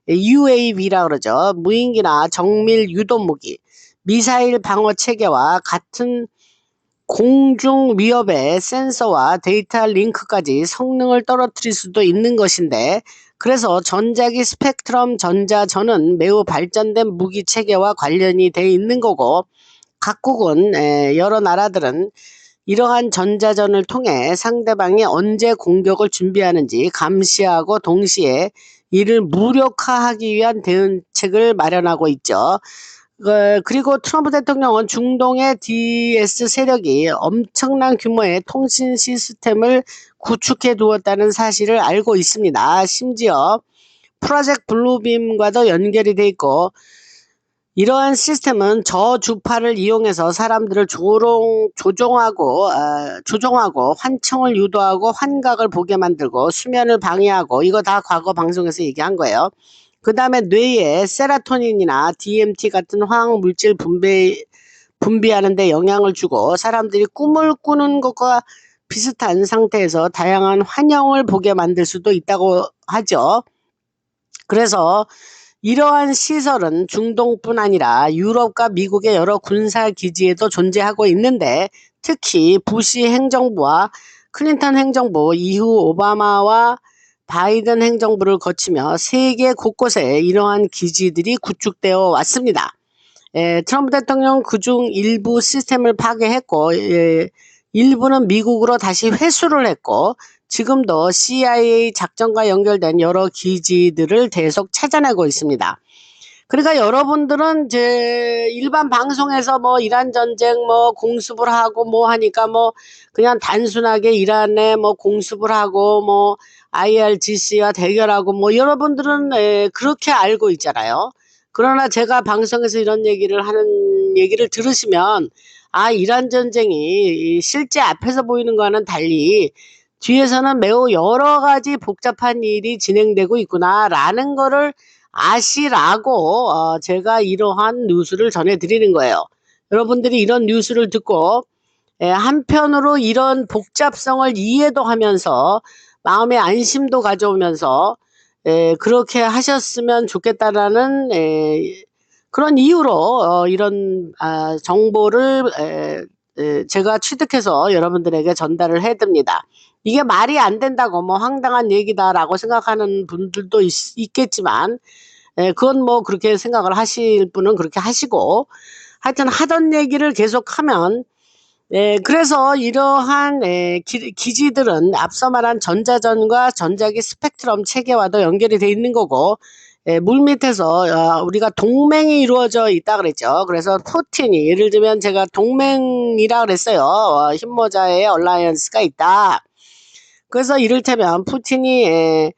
UAV라 그러죠. 무인기나 정밀 유도무기, 미사일 방어 체계와 같은 공중 위협의 센서와 데이터 링크까지 성능을 떨어뜨릴 수도 있는 것인데, 그래서 전자기 스펙트럼 전자전은 매우 발전된 무기 체계와 관련이 돼 있는 거고, 각국은 여러 나라들은 이러한 전자전을 통해 상대방이 언제 공격을 준비하는지 감시하고 동시에 이를 무력화하기 위한 대응책을 마련하고 있죠. 그리고 트럼프 대통령은 중동의 DS 세력이 엄청난 규모의 통신 시스템을 구축해 두었다는 사실을 알고 있습니다. 심지어 프로젝트 블루빔과도 연결이 돼 있고, 이러한 시스템은 저주파를 이용해서 사람들을 조종하고 환청을 유도하고 환각을 보게 만들고 수면을 방해하고, 이거 다 과거 방송에서 얘기한 거예요. 그 다음에 뇌에 세라토닌이나 DMT 같은 화학 물질 분비하는 데 영향을 주고 사람들이 꿈을 꾸는 것과 비슷한 상태에서 다양한 환영을 보게 만들 수도 있다고 하죠. 그래서 이러한 시설은 중동뿐 아니라 유럽과 미국의 여러 군사기지에도 존재하고 있는데, 특히 부시 행정부와 클린턴 행정부 이후 오바마와 바이든 행정부를 거치며 세계 곳곳에 이러한 기지들이 구축되어 왔습니다. 트럼프 대통령 그중 일부 시스템을 파괴했고, 일부는 미국으로 다시 회수를 했고, 지금도 CIA 작전과 연결된 여러 기지들을 계속 찾아내고 있습니다. 그러니까 여러분들은 일반 방송에서 뭐 이란 전쟁 뭐 공습을 하고 뭐 하니까 뭐 그냥 단순하게 이란에 뭐 공습을 하고 뭐 IRGC와 대결하고 뭐 여러분들은 그렇게 알고 있잖아요. 그러나 제가 방송에서 이런 얘기를 들으시면, 아, 이란 전쟁이 실제 앞에서 보이는 거와는 달리 뒤에서는 매우 여러 가지 복잡한 일이 진행되고 있구나라는 거를 아시라고 제가 이러한 뉴스를 전해드리는 거예요. 여러분들이 이런 뉴스를 듣고 한편으로 이런 복잡성을 이해도 하면서 마음의 안심도 가져오면서 그렇게 하셨으면 좋겠다라는 그런 이유로 이런 정보를 제가 취득해서 여러분들에게 전달을 해드립니다. 이게 말이 안 된다고 뭐 황당한 얘기다라고 생각하는 분들도 있겠지만, 그건 뭐 그렇게 생각을 하실 분은 그렇게 하시고, 하여튼 하던 얘기를 계속하면, 그래서 이러한 기지들은 앞서 말한 전자전과 전자기 스펙트럼 체계와도 연결이 돼 있는 거고, 물밑에서 우리가 동맹이 이루어져 있다 그랬죠. 그래서 푸틴이, 예를 들면 제가 동맹이라 그랬어요. 흰모자에 얼라이언스가 있다. 그래서 이를테면 푸틴이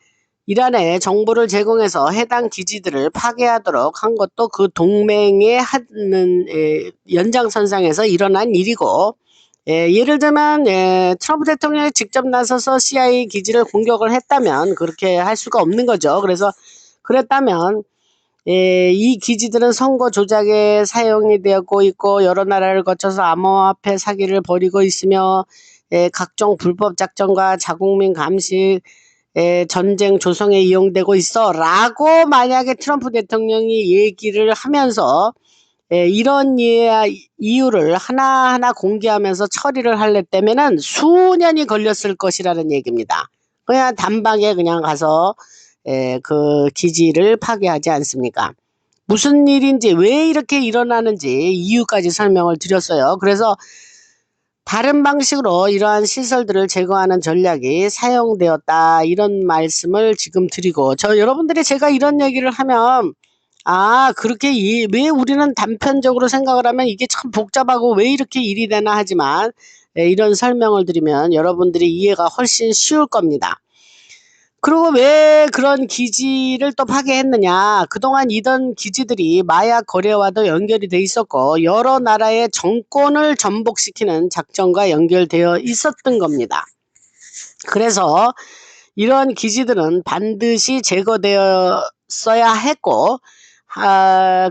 이란에 정보를 제공해서 해당 기지들을 파괴하도록 한 것도 그 동맹에 하는 연장선상에서 일어난 일이고, 예를 들면 트럼프 대통령이 직접 나서서 CIA 기지를 공격을 했다면 그렇게 할 수가 없는 거죠. 그래서 그랬다면 이 기지들은 선거 조작에 사용이 되고 있고 여러 나라를 거쳐서 암호화폐 사기를 벌이고 있으며 각종 불법 작전과 자국민 감시 전쟁 조성에 이용되고 있어 라고 만약에 트럼프 대통령이 얘기를 하면서 이런 이유를 하나하나 공개하면서 처리를 하려면은 수년이 걸렸을 것이라는 얘기입니다. 그냥 단박에 그냥 가서 그 기지를 파괴하지 않습니까? 무슨 일인지 왜 이렇게 일어나는지 이유까지 설명을 드렸어요. 그래서 다른 방식으로 이러한 시설들을 제거하는 전략이 사용되었다 이런 말씀을 지금 드리고, 여러분들이 제가 이런 얘기를 하면 그렇게 왜 우리는 단편적으로 생각을 하면 이게 참 복잡하고 왜 이렇게 일이 되나 하지만 이런 설명을 드리면 여러분들이 이해가 훨씬 쉬울 겁니다. 그리고 왜 그런 기지를 또 파괴했느냐. 그동안 이던 기지들이 마약 거래와도 연결이 돼 있었고 여러 나라의 정권을 전복시키는 작전과 연결되어 있었던 겁니다. 그래서 이런 기지들은 반드시 제거되었어야 했고,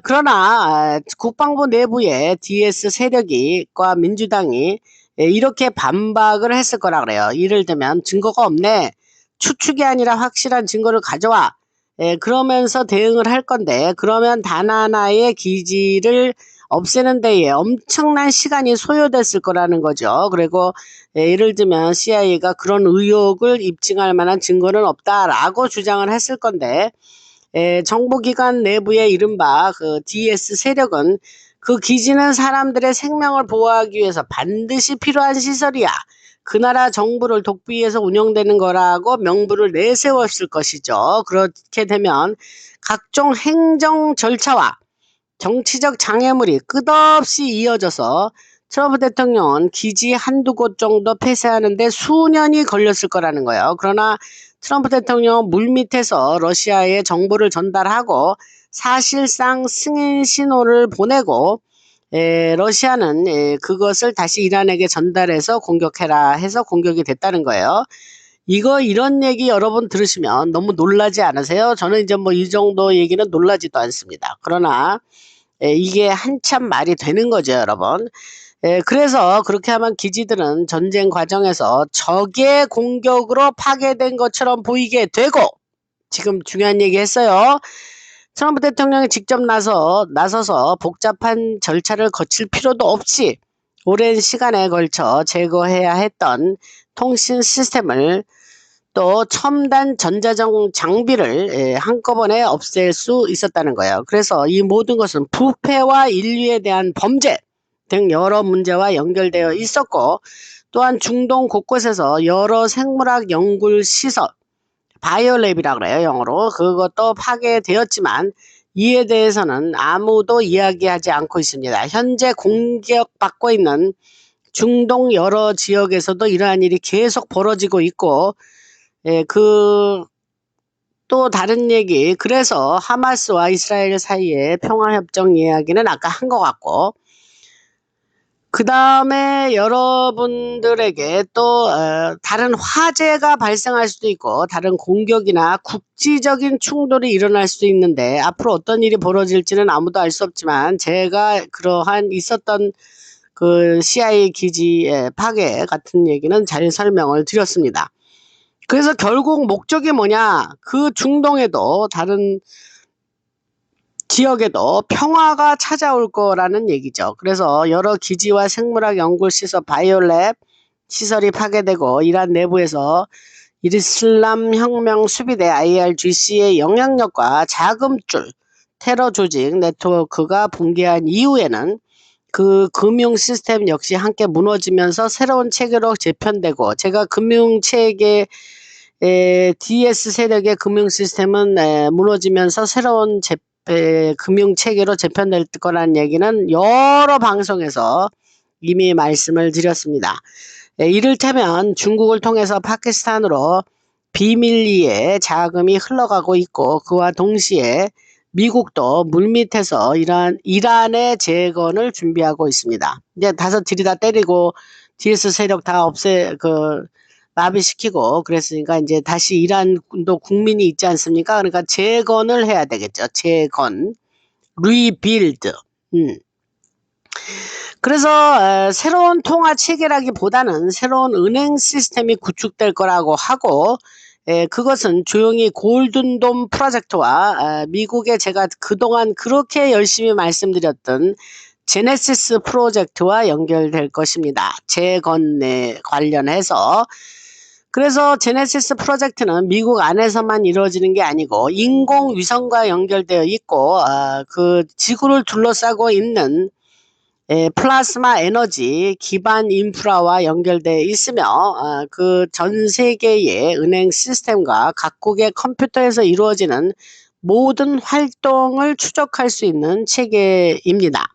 그러나 국방부 내부의 DS 세력과 민주당이 이렇게 반박을 했을 거라 그래요. 예를 들면 증거가 없네. 추측이 아니라 확실한 증거를 가져와. 그러면서 대응을 할 건데, 그러면 단 하나의 기지를 없애는 데에 엄청난 시간이 소요됐을 거라는 거죠. 그리고 예를 들면 CIA가 그런 의혹을 입증할 만한 증거는 없다라고 주장을 했을 건데, 정보기관 내부의 이른바 그 DS 세력은 그 기지는 사람들의 생명을 보호하기 위해서 반드시 필요한 시설이야. 그 나라 정부를 돕기 위해서 운영되는 거라고 명분을 내세웠을 것이죠. 그렇게 되면 각종 행정 절차와 정치적 장애물이 끝없이 이어져서 트럼프 대통령은 기지 한두 곳 정도 폐쇄하는데 수년이 걸렸을 거라는 거예요. 그러나 트럼프 대통령은 물밑에서 러시아에 정보를 전달하고 사실상 승인 신호를 보내고 러시아는 그것을 다시 이란에게 전달해서 공격해라 해서 공격이 됐다는 거예요. 이런 얘기 여러분 들으시면 너무 놀라지 않으세요? 저는 이제 뭐 이 정도 얘기는 놀라지도 않습니다. 그러나 이게 한참 말이 되는 거죠, 여러분. 그래서 그렇게 하면 기지들은 전쟁 과정에서 적의 공격으로 파괴된 것처럼 보이게 되고, 지금 중요한 얘기 했어요. 트럼프 대통령이 직접 나서서 복잡한 절차를 거칠 필요도 없이 오랜 시간에 걸쳐 제거해야 했던 통신 시스템을 또 첨단 전자정 장비를 한꺼번에 없앨 수 있었다는 거예요. 그래서 이 모든 것은 부패와 인류에 대한 범죄 등 여러 문제와 연결되어 있었고, 또한 중동 곳곳에서 여러 생물학 연구 시설, 바이오랩이라 그래요, 영어로. 그것도 파괴되었지만 이에 대해서는 아무도 이야기하지 않고 있습니다. 현재 공격받고 있는 중동 여러 지역에서도 이러한 일이 계속 벌어지고 있고, 또 다른 얘기, 그래서 하마스와 이스라엘 사이의 평화협정 이야기는 아까 한 것 같고, 그 다음에 여러분들에게 또 다른 화재가 발생할 수도 있고 다른 공격이나 국지적인 충돌이 일어날 수도 있는데, 앞으로 어떤 일이 벌어질지는 아무도 알 수 없지만 제가 그러한 있었던 그 CIA 기지의 파괴 같은 얘기는 잘 설명을 드렸습니다. 그래서 결국 목적이 뭐냐, 그 중동에도 다른 지역에도 평화가 찾아올 거라는 얘기죠. 그래서 여러 기지와 생물학 연구시설, 바이오랩 시설이 파괴되고 이란 내부에서 이슬람 혁명 수비대 IRGC의 영향력과 자금줄, 테러 조직 네트워크가 붕괴한 이후에는 그 금융 시스템 역시 함께 무너지면서 새로운 체계로 재편되고, 제가 금융체계 DS 세력의 금융 시스템은 무너지면서 새로운 금융 체계로 재편될 거라는 얘기는 여러 방송에서 이미 말씀을 드렸습니다. 이를테면 중국을 통해서 파키스탄으로 비밀리에 자금이 흘러가고 있고, 그와 동시에 미국도 물밑에서 이란의 재건을 준비하고 있습니다. 이제 다섯 들이다 때리고 DS 세력 다 마비시키고 그랬으니까 이제 다시 이란도 국민이 있지 않습니까? 그러니까 재건을 해야 되겠죠. 재건, 리빌드. 그래서 새로운 통화 체계라기보다는 새로운 은행 시스템이 구축될 거라고 하고, 그것은 조용히 골든돔 프로젝트와 미국에 제가 그동안 그렇게 열심히 말씀드렸던 제네시스 프로젝트와 연결될 것입니다. 재건에 관련해서. 그래서 제네시스 프로젝트는 미국 안에서만 이루어지는 게 아니고 인공위성과 연결되어 있고 그 지구를 둘러싸고 있는 플라스마 에너지 기반 인프라와 연결되어 있으며 그 전 세계의 은행 시스템과 각국의 컴퓨터에서 이루어지는 모든 활동을 추적할 수 있는 체계입니다.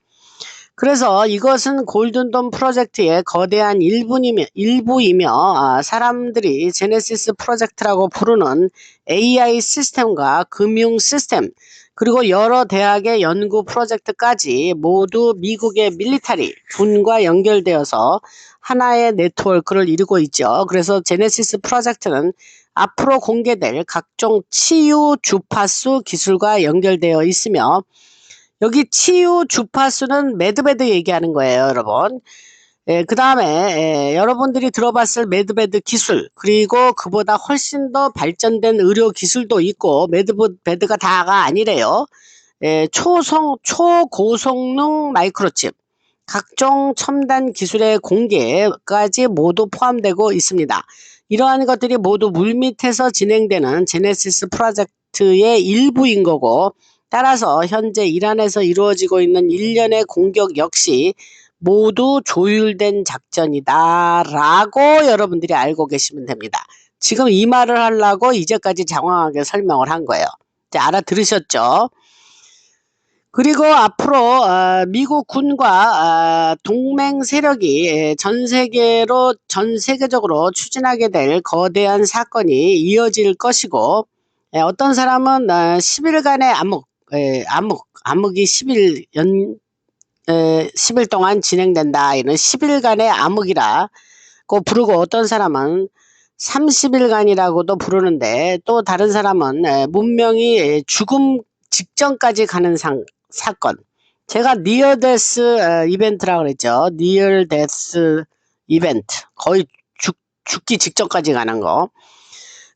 그래서 이것은 골든돔 프로젝트의 거대한 일부이며 사람들이 제네시스 프로젝트라고 부르는 AI 시스템과 금융 시스템 그리고 여러 대학의 연구 프로젝트까지 모두 미국의 밀리터리, 군과 연결되어서 하나의 네트워크를 이루고 있죠. 그래서 제네시스 프로젝트는 앞으로 공개될 각종 치유 주파수 기술과 연결되어 있으며 여기 치유 주파수는 매드베드 얘기하는 거예요, 여러분. 그 다음에 여러분들이 들어봤을 매드베드 기술 그리고 그보다 훨씬 더 발전된 의료 기술도 있고 매드베드가 다가 아니래요. 초고성능 마이크로칩 각종 첨단 기술의 공개까지 모두 포함되고 있습니다. 이러한 것들이 모두 물밑에서 진행되는 제네시스 프로젝트의 일부인 거고 따라서 현재 이란에서 이루어지고 있는 일련의 공격 역시 모두 조율된 작전이다 라고 여러분들이 알고 계시면 됩니다. 지금 이 말을 하려고 이제까지 장황하게 설명을 한 거예요. 이제 알아들으셨죠? 그리고 앞으로 미국 군과 동맹 세력이 전 세계적으로 추진하게 될 거대한 사건이 이어질 것이고 어떤 사람은 10일간의 암흑이 10일 동안 진행된다. 이는 10일간의 암흑이라고 부르고 어떤 사람은 30일간이라고도 부르는데 또 다른 사람은 문명이 죽음 직전까지 가는 사건. 제가 니어 데스 이벤트라고 그랬죠. 니어 데스 이벤트. 거의 죽기 직전까지 가는 거.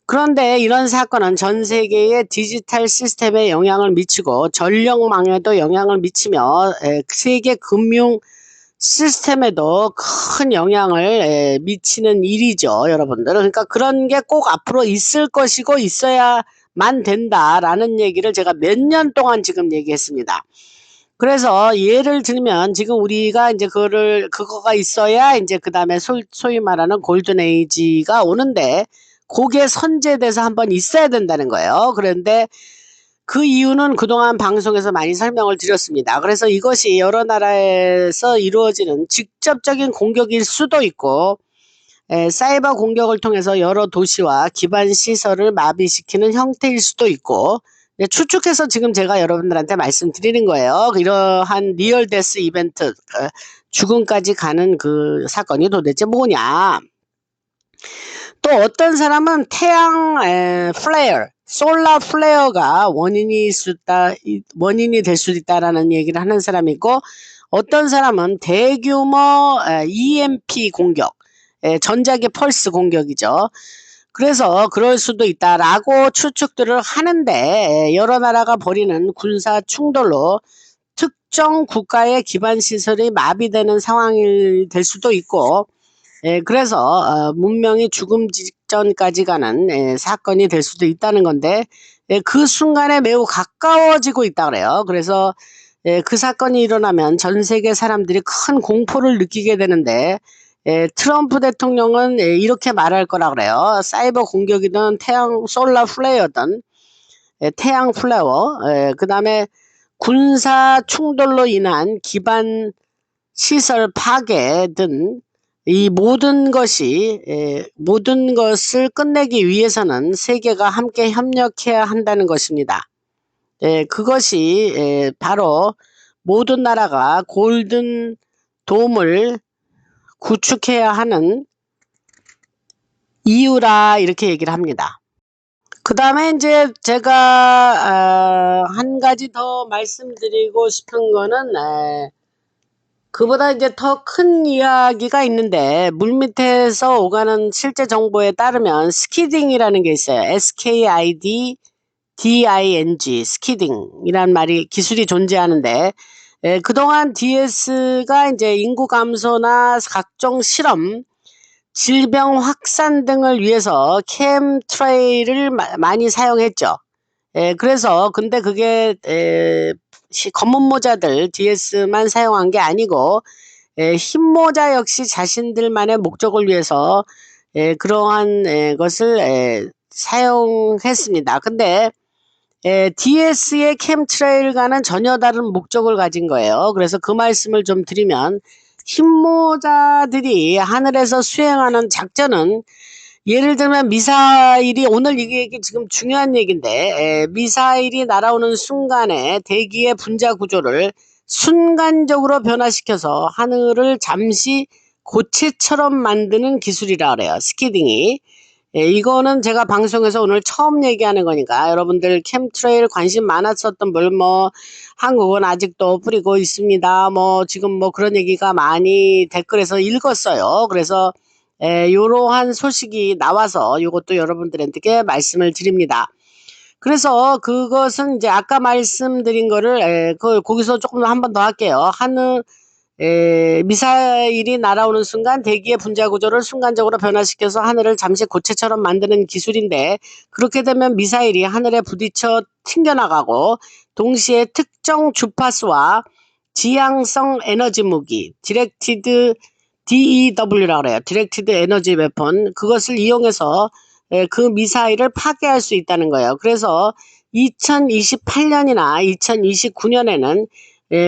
그런데 이런 사건은 전 세계의 디지털 시스템에 영향을 미치고 전력망에도 영향을 미치며 세계 금융 시스템에도 큰 영향을 미치는 일이죠, 여러분들. 그러니까 그런 게 꼭 앞으로 있을 것이고 있어야만 된다라는 얘기를 제가 몇 년 동안 지금 얘기했습니다. 그래서 예를 들면 지금 우리가 이제 그거가 있어야 이제 그 다음에 소위 말하는 골든 에이지가 오는데 그게 선제돼서 한번 있어야 된다는 거예요. 그런데 그 이유는 그동안 방송에서 많이 설명을 드렸습니다. 그래서 이것이 여러 나라에서 이루어지는 직접적인 공격일 수도 있고 사이버 공격을 통해서 여러 도시와 기반 시설을 마비시키는 형태일 수도 있고 추측해서 지금 제가 여러분들한테 말씀드리는 거예요. 이러한 리얼 데스 이벤트 죽음까지 가는 그 사건이 도대체 뭐냐. 또 어떤 사람은 태양 플레어 솔라 플레어가 원인이 될 수도 있다라는 얘기를 하는 사람이 있고 어떤 사람은 대규모 EMP 공격 전자기 펄스 공격이죠. 그래서 그럴 수도 있다라고 추측들을 하는데 여러 나라가 벌이는 군사 충돌로 특정 국가의 기반 시설이 마비되는 상황이 될 수도 있고 그래서 문명이 죽음 직전까지 가는 사건이 될 수도 있다는 건데 그 순간에 매우 가까워지고 있다 그래요. 그래서 그 사건이 일어나면 전 세계 사람들이 큰 공포를 느끼게 되는데 트럼프 대통령은 이렇게 말할 거라 그래요. 사이버 공격이든 태양 솔라 플레어든 태양 플레어 그 다음에 군사 충돌로 인한 기반 시설 파괴든 이 모든 것을 끝내기 위해서는 세계가 함께 협력해야 한다는 것입니다. 그것이 바로 모든 나라가 골든 돔을 구축해야 하는 이유라 이렇게 얘기를 합니다. 그 다음에 이제 제가 한 가지 더 말씀드리고 싶은 거는 그보다 이제 더 큰 이야기가 있는데 물밑에서 오가는 실제 정보에 따르면 스키딩이라는 게 있어요. SKID DING 스키딩이란 말이 기술이 존재하는데 그동안 DS가 이제 인구 감소나 각종 실험, 질병 확산 등을 위해서 캠트레일을 많이 사용했죠. 그래서 근데 그게 검은 모자들 DS만 사용한 게 아니고 흰모자 역시 자신들만의 목적을 위해서 그러한 것을 사용했습니다. 근데 DS의 캠트레일과는 전혀 다른 목적을 가진 거예요. 그래서 그 말씀을 좀 드리면 흰모자들이 하늘에서 수행하는 작전은 예를 들면 미사일이 오늘 이게 지금 중요한 얘기인데 미사일이 날아오는 순간에 대기의 분자 구조를 순간적으로 변화시켜서 하늘을 잠시 고체처럼 만드는 기술이라 그래요. 스키딩이. 이거는 제가 방송에서 오늘 처음 얘기하는 거니까 여러분들 캠트레일 관심 많았었던 분 뭐 한국은 아직도 뿌리고 있습니다. 뭐 지금 뭐 그런 얘기가 많이 댓글에서 읽었어요. 그래서 요러한 소식이 나와서 요것도 여러분들한테 말씀을 드립니다. 그래서 그것은 이제 아까 말씀드린 거를 거기서 조금 한 번 더 할게요. 미사일이 날아오는 순간 대기의 분자 구조를 순간적으로 변화시켜서 하늘을 잠시 고체처럼 만드는 기술인데 그렇게 되면 미사일이 하늘에 부딪혀 튕겨나가고 동시에 특정 주파수와 지향성 에너지 무기 디렉티드 DEW라고 그래요. 디렉티드 에너지 웨폰 그것을 이용해서 그 미사일을 파괴할 수 있다는 거예요. 그래서 2028년이나 2029년에는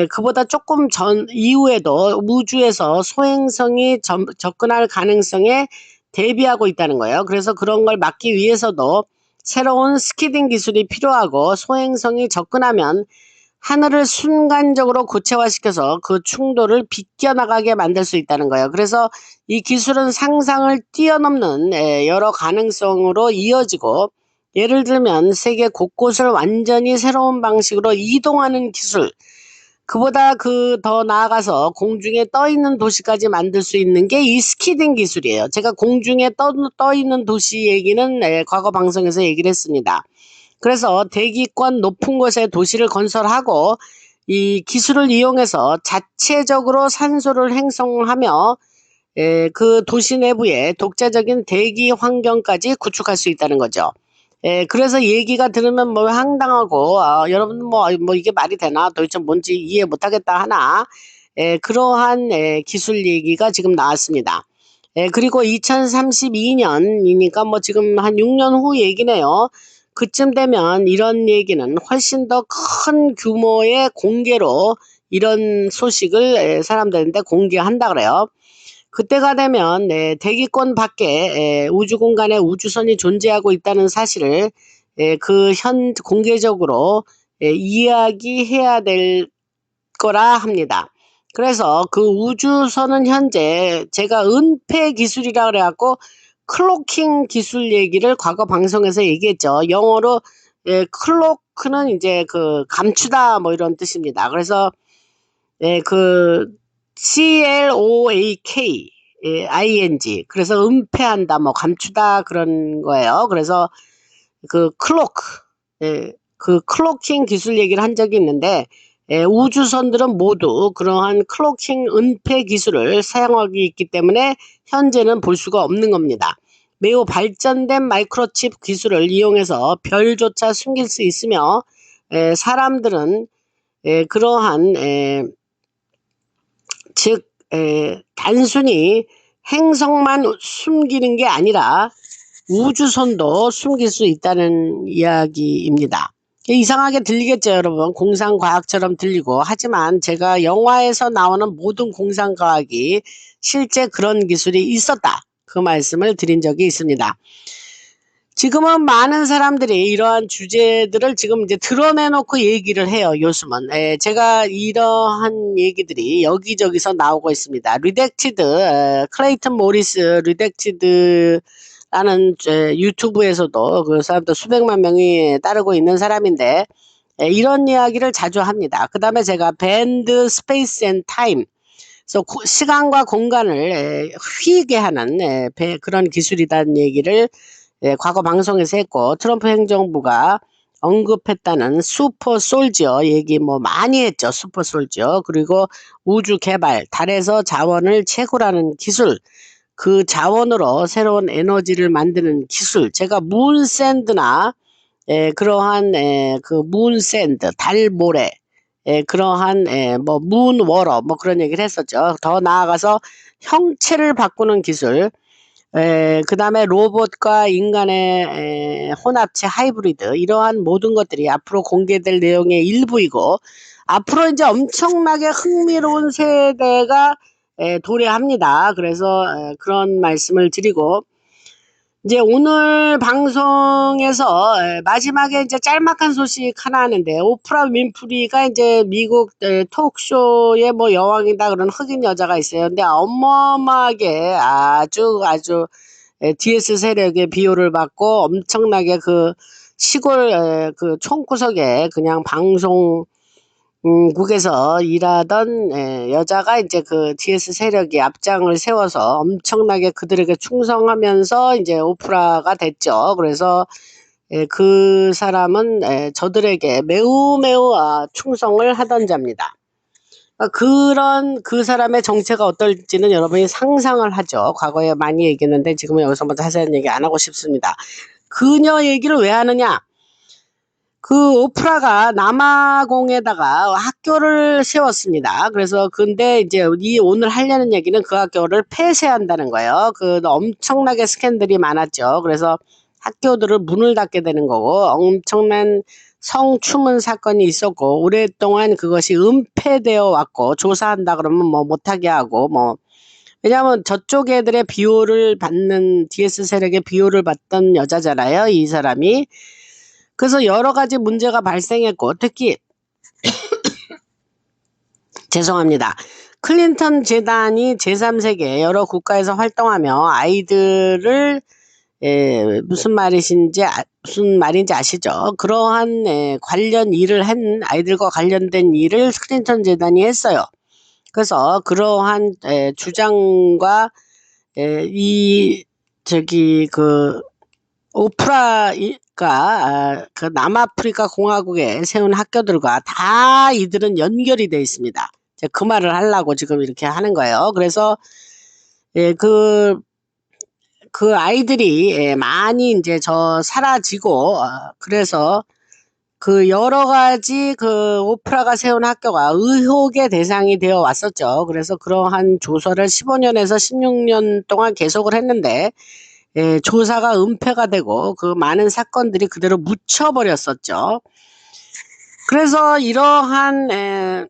그보다 조금 전 이후에도 우주에서 소행성이 접근할 가능성에 대비하고 있다는 거예요. 그래서 그런 걸 막기 위해서도 새로운 스키딩 기술이 필요하고 소행성이 접근하면 하늘을 순간적으로 고체화시켜서 그 충돌을 비껴나가게 만들 수 있다는 거예요. 그래서 이 기술은 상상을 뛰어넘는 여러 가능성으로 이어지고 예를 들면 세계 곳곳을 완전히 새로운 방식으로 이동하는 기술 그보다 더 나아가서 공중에 떠 있는 도시까지 만들 수 있는 게 이 스키딩 기술이에요. 제가 공중에 떠 있는 도시 얘기는 과거 방송에서 얘기를 했습니다. 그래서 대기권 높은 곳에 도시를 건설하고 이 기술을 이용해서 자체적으로 산소를 행성하며 그 도시 내부에 독자적인 대기 환경까지 구축할 수 있다는 거죠. 그래서 얘기가 들으면 뭐 황당하고 여러분 뭐 이게 말이 되나 도대체 뭔지 이해 못하겠다 하나 그러한 기술 얘기가 지금 나왔습니다. 그리고 2032년이니까 뭐 지금 한 6년 후 얘기네요. 그쯤 되면 이런 얘기는 훨씬 더 큰 규모의 공개로 이런 소식을 사람들한테 공개한다 그래요. 그때가 되면 대기권 밖에 우주 공간에 우주선이 존재하고 있다는 사실을 공개적으로 이야기해야 될 거라 합니다. 그래서 그 우주선은 현재 제가 은폐 기술이라 그래갖고 클로킹 기술 얘기를 과거 방송에서 얘기했죠. 영어로 클로크는 이제 그 감추다 뭐 이런 뜻입니다. 그래서 그 CLOAK ING 그래서 은폐한다 뭐 감추다 그런 거예요. 그래서 그 클로킹 기술 얘기를 한 적이 있는데 우주선들은 모두 그러한 클로킹 은폐 기술을 사용하고 있기 때문에 현재는 볼 수가 없는 겁니다. 매우 발전된 마이크로칩 기술을 이용해서 별조차 숨길 수 있으며 사람들은 그러한 즉 단순히 행성만 숨기는 게 아니라 우주선도 숨길 수 있다는 이야기입니다. 이상하게 들리겠죠 여러분. 공상과학처럼 들리고 하지만 제가 영화에서 나오는 모든 공상과학이 실제 그런 기술이 있었다 그 말씀을 드린 적이 있습니다. 지금은 많은 사람들이 이러한 주제들을 지금 이제 드러내놓고 얘기를 해요. 요즘은 제가 이러한 얘기들이 여기저기서 나오고 있습니다. 클레이튼 모리스 리덱티드라는 유튜브에서도 그 사람도 수백만 명이 따르고 있는 사람인데 이런 이야기를 자주 합니다. 그 다음에 제가 밴드 스페이스 앤 타임 그래서 시간과 공간을 휘게 하는 그런 기술이라는 얘기를 과거 방송에서 했고, 트럼프 행정부가 언급했다는 슈퍼 솔지어 얘기 뭐 많이 했죠. 슈퍼 솔지어. 그리고 우주 개발, 달에서 자원을 채굴하는 기술, 그 자원으로 새로운 에너지를 만드는 기술. 제가 문샌드나 그러한 그 문샌드, 달모래, 그러한 뭐 문워러 뭐 그런 얘기를 했었죠. 더 나아가서 형체를 바꾸는 기술, 그다음에 로봇과 인간의 혼합체 하이브리드, 이러한 모든 것들이 앞으로 공개될 내용의 일부이고, 앞으로 이제 엄청나게 흥미로운 세대가 도래합니다. 그래서 그런 말씀을 드리고, 이제 오늘 방송에서 마지막에 이제 짤막한 소식 하나 하는데, 오프라 윈프리가 이제 미국 톡쇼의 뭐 여왕이다 그런 흑인 여자가 있어요. 근데 어마어마하게 아주 DS 세력의 비호를 받고 엄청나게 그 시골 그 총구석에 그냥 방송 국에서 일하던 여자가 이제 그 DS 세력이 앞장을 세워서 엄청나게 그들에게 충성하면서 이제 오프라가 됐죠. 그래서 그 사람은 저들에게 매우 충성을 하던 자입니다. 그런 그 사람의 정체가 어떨지는 여러분이 상상을 하죠. 과거에 많이 얘기했는데 지금은 여기서 뭐 자세한 얘기 안 하고 싶습니다. 그녀 얘기를 왜 하느냐? 그 오프라가 남아공에다가 학교를 세웠습니다. 그래서 근데 이제 오늘 하려는 얘기는 그 학교를 폐쇄한다는 거예요. 그 엄청나게 스캔들이 많았죠. 그래서 학교들을 문을 닫게 되는 거고, 엄청난 성추문 사건이 있었고, 오랫동안 그것이 은폐되어 왔고, 조사한다 그러면 뭐 못하게 하고, 뭐 왜냐하면 저쪽 애들의 비호를 받는, DS 세력의 비호를 받던 여자잖아요, 이 사람이. 그래서 여러 가지 문제가 발생했고, 특히 죄송합니다. 클린턴 재단이 제3세계 여러 국가에서 활동하며 아이들을 무슨 말인지 아시죠? 그러한 관련 일을 한, 아이들과 관련된 일을 클린턴 재단이 했어요. 그래서 그러한 주장과 이 저기 그 오프라가 그 남아프리카 공화국에 세운 학교들과 다 이들은 연결이 돼 있습니다. 그 말을 하려고 지금 이렇게 하는 거예요. 그래서 그 아이들이 많이 이제 사라지고, 그래서 그 여러 가지 그 오프라가 세운 학교가 의혹의 대상이 되어 왔었죠. 그래서 그러한 조사를 15년에서 16년 동안 계속을 했는데, 조사가 은폐가 되고 그 많은 사건들이 그대로 묻혀버렸었죠. 그래서 이러한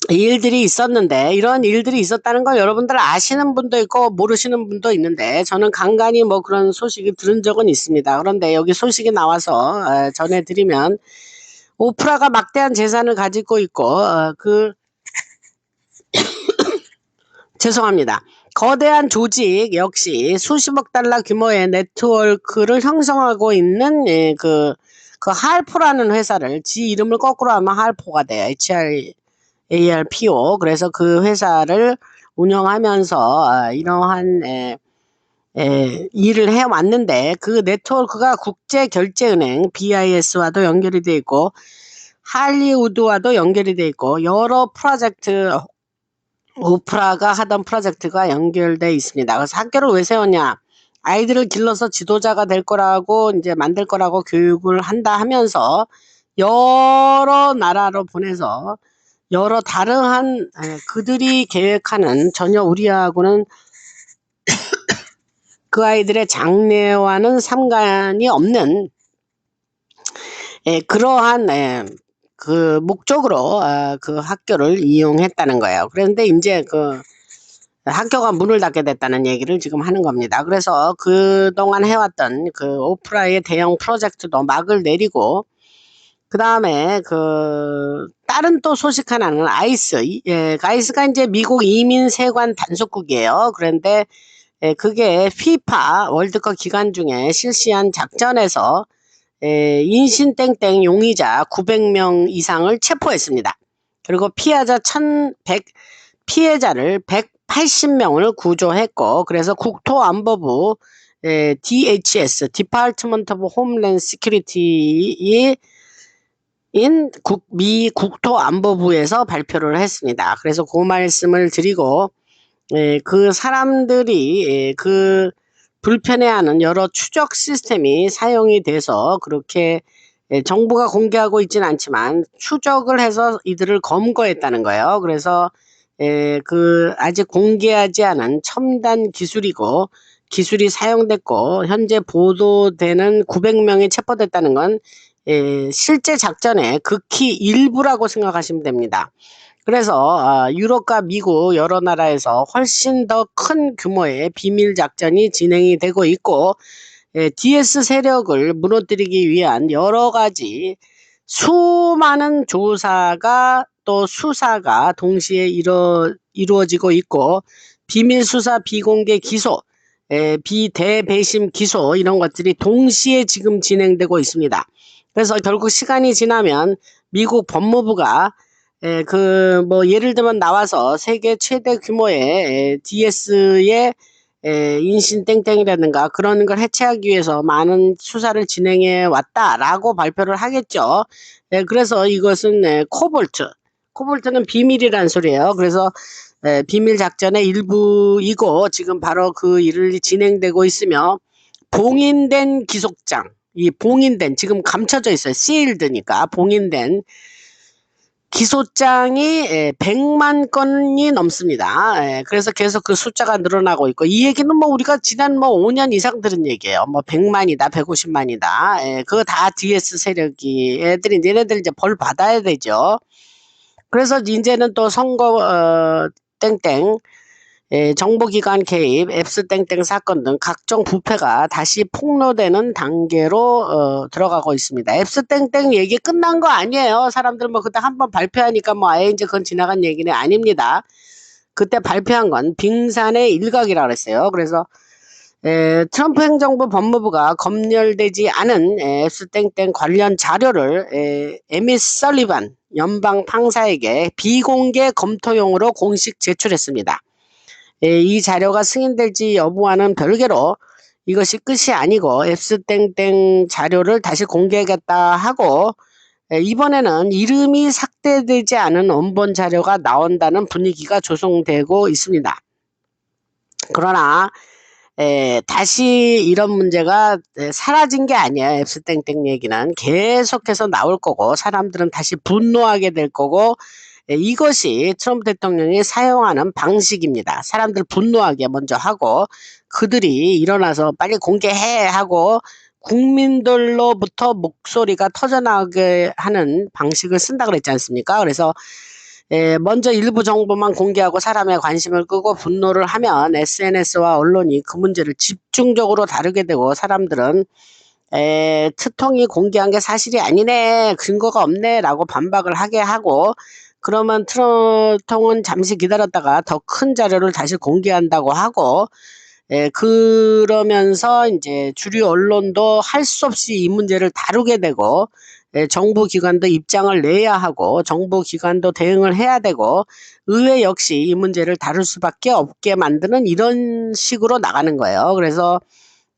일들이 있었는데, 이런 일들이 있었다는 걸 여러분들 아시는 분도 있고 모르시는 분도 있는데, 저는 간간히 뭐 그런 소식을 들은 적은 있습니다. 그런데 여기 소식이 나와서 전해드리면, 오프라가 막대한 재산을 가지고 있고 죄송합니다. 거대한 조직 역시 수십억 달러 규모의 네트워크를 형성하고 있는 그 할포라는 회사를, 지 이름을 거꾸로 하면 할포가 돼요. HRALPO. 그래서 그 회사를 운영하면서 이러한 일을 해왔는데, 그 네트워크가 국제결제은행 BIS와도 연결이 돼 있고 할리우드와도 연결이 돼 있고 여러 프로젝트, 오프라가 하던 프로젝트가 연결돼 있습니다. 그래서 학교를 왜 세웠냐? 아이들을 길러서 지도자가 될 거라고, 이제 만들 거라고 교육을 한다 하면서 여러 나라로 보내서 여러 다르한 그들이 계획하는, 전혀 우리하고는 그 아이들의 장래와는 상관이 없는 그러한 그 목적으로 그 학교를 이용했다는 거예요. 그런데 이제 그 학교가 문을 닫게 됐다는 얘기를 지금 하는 겁니다. 그래서 그동안 해왔던 그 오프라의 대형 프로젝트도 막을 내리고, 그 다음에 그 다른 또 소식 하나는 아이스가 이제 미국 이민 세관 단속국이에요. 그런데 그게 피파 월드컵 기간 중에 실시한 작전에서 인신땡땡 용의자 900명 이상을 체포했습니다. 그리고 피해자 피해자를 180명을 구조했고, 그래서 국토안보부 DHS Department of Homeland Security 미 국토안보부에서 발표를 했습니다. 그래서 그 말씀을 드리고, 그 사람들이 그 불편해하는 여러 추적 시스템이 사용이 돼서 그렇게 정부가 공개하고 있지는 않지만 추적을 해서 이들을 검거했다는 거예요. 그래서 그 아직 공개하지 않은 첨단 기술이고, 기술이 사용됐고 현재 보도되는 900명이 체포됐다는 건 실제 작전의 극히 일부라고 생각하시면 됩니다. 그래서 유럽과 미국 여러 나라에서 훨씬 더 큰 규모의 비밀 작전이 진행이 되고 있고, DS 세력을 무너뜨리기 위한 여러 가지 수많은 조사가 또 수사가 동시에 이루어지고 있고, 비밀 수사, 비공개 기소, 비대배심 기소 이런 것들이 동시에 지금 진행되고 있습니다. 그래서 결국 시간이 지나면 미국 법무부가 그 뭐 예를 들면 나와서 세계 최대 규모의 DS의 인신 땡땡이라든가 그런 걸 해체하기 위해서 많은 수사를 진행해 왔다라고 발표를 하겠죠. 그래서 이것은 코볼트는 비밀이란 소리예요. 그래서 비밀 작전의 일부이고 지금 바로 그 일이 진행되고 있으며, 봉인된 기속장, 이 봉인된 지금 감춰져 있어요. 시일드니까 봉인된 기소장이 100만 건이 넘습니다. 그래서 계속 그 숫자가 늘어나고 있고, 이 얘기는 뭐 우리가 지난 뭐 5년 이상 들은 얘기예요. 뭐 100만이다, 150만이다. 그거 다 DS 세력이 얘네들 이제 벌 받아야 되죠. 그래서 이제는 또 선거 땡땡 정보기관 개입, 앱스 땡땡 사건 등 각종 부패가 다시 폭로되는 단계로 들어가고 있습니다. 앱스 땡땡 얘기 끝난 거 아니에요. 사람들 뭐 그때 한번 발표하니까 뭐 아예 이제 그건 지나간 얘기는 아닙니다. 그때 발표한 건 빙산의 일각이라고 그랬어요. 그래서 트럼프 행정부 법무부가 검열되지 않은 앱스 땡땡 관련 자료를 에미 설리반 연방 판사에게 비공개 검토용으로 공식 제출했습니다. 이 자료가 승인될지 여부와는 별개로 이것이 끝이 아니고 앱스 땡땡 자료를 다시 공개하겠다 하고, 이번에는 이름이 삭제되지 않은 원본 자료가 나온다는 분위기가 조성되고 있습니다. 그러나 다시 이런 문제가 사라진 게 아니에요. 앱스 땡땡 얘기는 계속해서 나올 거고, 사람들은 다시 분노하게 될 거고, 이것이 트럼프 대통령이 사용하는 방식입니다. 사람들 분노하게 먼저 하고, 그들이 일어나서 빨리 공개해 하고 국민들로부터 목소리가 터져나오게 하는 방식을 쓴다 그랬지 않습니까? 그래서 먼저 일부 정보만 공개하고 사람의 관심을 끄고 분노를 하면 SNS와 언론이 그 문제를 집중적으로 다루게 되고, 사람들은 트통이 공개한 게 사실이 아니네, 근거가 없네 라고 반박을 하게 하고, 그러면 트럼프는 잠시 기다렸다가 더 큰 자료를 다시 공개한다고 하고, 그러면서 이제 주류 언론도 할 수 없이 이 문제를 다루게 되고, 정부 기관도 입장을 내야 하고 정부 기관도 대응을 해야 되고, 의회 역시 이 문제를 다룰 수밖에 없게 만드는 이런 식으로 나가는 거예요. 그래서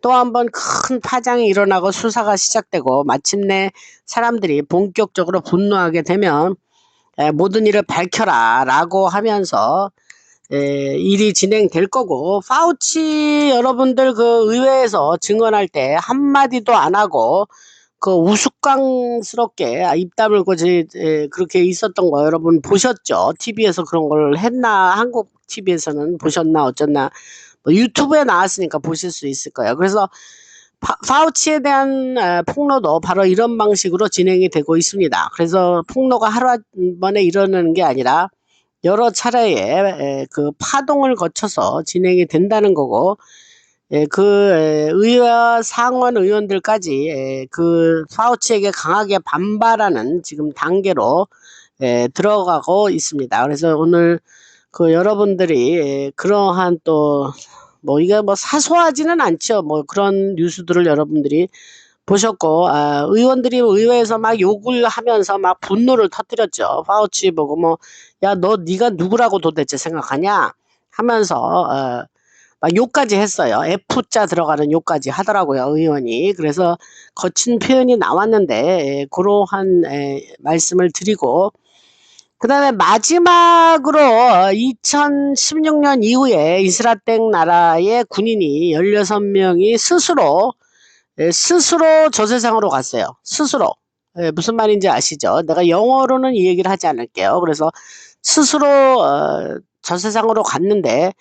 또 한 번 큰 파장이 일어나고 수사가 시작되고 마침내 사람들이 본격적으로 분노하게 되면 모든 일을 밝혀라 라고 하면서 일이 진행될 거고, 파우치 여러분들 그 의회에서 증언할 때 한마디도 안 하고 그 우스꽝스럽게 입 다물고 그렇게 있었던 거 여러분 보셨죠? TV에서 그런 걸 했나? 한국 TV에서는 보셨나 어쩌나, 뭐 유튜브에 나왔으니까 보실 수 있을 거예요. 그래서 파우치에 대한 폭로도 바로 이런 방식으로 진행이 되고 있습니다. 그래서 폭로가 하루 만에 일어나는 게 아니라 여러 차례의 그 파동을 거쳐서 진행이 된다는 거고, 그 의회 상원 의원들까지 그 파우치에게 강하게 반발하는 지금 단계로 들어가고 있습니다. 그래서 오늘 그 여러분들이 그러한 또 뭐 이게 뭐 사소하지는 않죠. 뭐 그런 뉴스들을 여러분들이 보셨고, 의원들이 의회에서 막 욕을 하면서 막 분노를 터뜨렸죠. 파우치 보고 뭐, 야, 네가 누구라고 도대체 생각하냐? 하면서, 막 욕까지 했어요. F자 들어가는 욕까지 하더라고요, 의원이. 그래서 거친 표현이 나왔는데, 그러한 말씀을 드리고, 그 다음에 마지막으로 2016년 이후에 이스라엘 나라의 군인이 16명이 스스로 저 세상으로 갔어요. 스스로. 무슨 말인지 아시죠? 내가 영어로는 이 얘기를 하지 않을게요. 그래서 스스로 저 세상으로 갔는데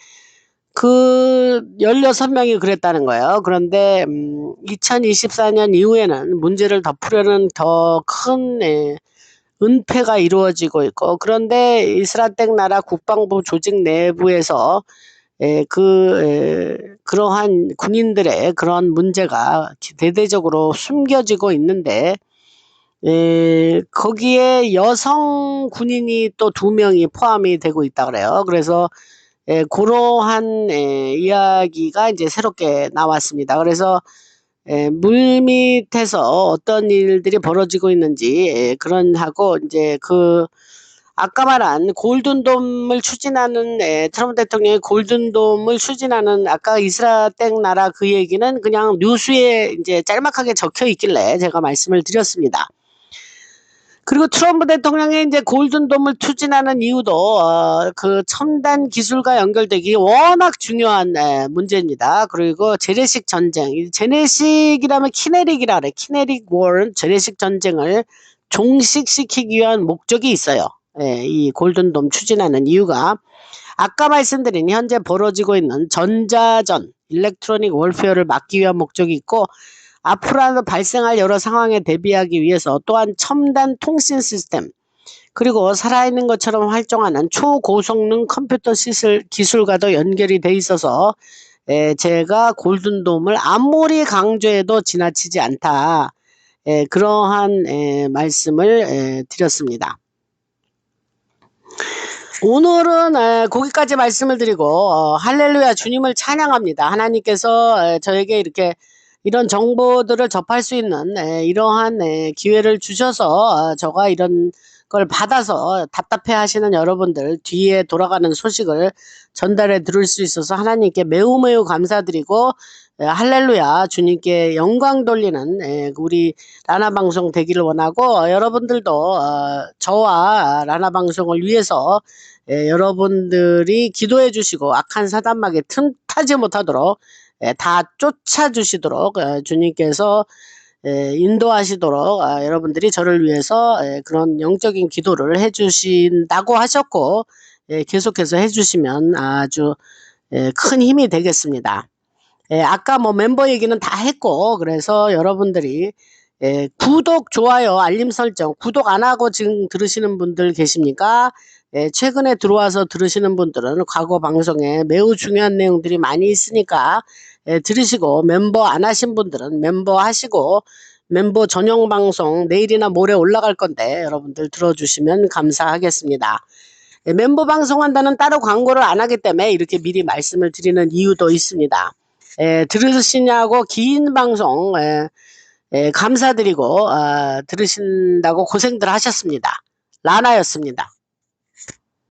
그 16명이 그랬다는 거예요. 그런데 2024년 이후에는 문제를 덮으려는 더 큰 은폐가 이루어지고 있고, 그런데 이스라엘 나라 국방부 조직 내부에서 그러한 군인들의 그런 문제가 대대적으로 숨겨지고 있는데, 거기에 여성 군인이 또 2명이 포함이 되고 있다 그래요. 그래서 그러한 이야기가 이제 새롭게 나왔습니다. 그래서 물밑에서 어떤 일들이 벌어지고 있는지 그런 하고 이제 아까 말한 골든돔을 추진하는 트럼프 대통령이 골든돔을 추진하는 아까 이스라엘 나라 그 얘기는 그냥 뉴스에 이제 짤막하게 적혀 있길래 제가 말씀을 드렸습니다. 그리고 트럼프 대통령이 이제 골든돔을 추진하는 이유도 그 첨단 기술과 연결되기 워낙 중요한 문제입니다. 그리고 재래식 전쟁, 재래식이라면 키네릭이라 그래. 키네릭 워, 재래식 전쟁을 종식시키기 위한 목적이 있어요. 이 골든돔 추진하는 이유가 아까 말씀드린 현재 벌어지고 있는 전자전, 일렉트로닉 월페어를 막기 위한 목적이 있고, 앞으로 발생할 여러 상황에 대비하기 위해서 또한 첨단 통신 시스템, 그리고 살아있는 것처럼 활동하는 초고성능 컴퓨터 기술과도 연결이 돼 있어서 제가 골든돔을 아무리 강조해도 지나치지 않다, 그러한 말씀을 드렸습니다. 오늘은 거기까지 말씀을 드리고 할렐루야, 주님을 찬양합니다. 하나님께서 저에게 이렇게 이런 정보들을 접할 수 있는 이러한 기회를 주셔서 저가 이런 걸 받아서 답답해 하시는 여러분들 뒤에 돌아가는 소식을 전달해 드릴 수 있어서 하나님께 매우 감사드리고, 할렐루야, 주님께 영광 돌리는 우리 라나방송 되기를 원하고, 여러분들도 저와 라나방송을 위해서 여러분들이 기도해 주시고 악한 사단막에 틈타지 못하도록 다 쫓아주시도록 주님께서 인도하시도록 여러분들이 저를 위해서 그런 영적인 기도를 해주신다고 하셨고, 계속해서 해주시면 아주 큰 힘이 되겠습니다. 아까 뭐 멤버 얘기는 다 했고, 그래서 여러분들이 구독, 좋아요, 알림 설정, 구독 안 하고 지금 들으시는 분들 계십니까? 최근에 들어와서 들으시는 분들은 과거 방송에 매우 중요한 내용들이 많이 있으니까 들으시고, 멤버 안 하신 분들은 멤버 하시고, 멤버 전용 방송 내일이나 모레 올라갈 건데 여러분들 들어주시면 감사하겠습니다. 멤버 방송한다는 따로 광고를 안 하기 때문에 이렇게 미리 말씀을 드리는 이유도 있습니다. 들으시냐고 긴 방송 감사드리고 들으신다고 고생들 하셨습니다. 라나였습니다.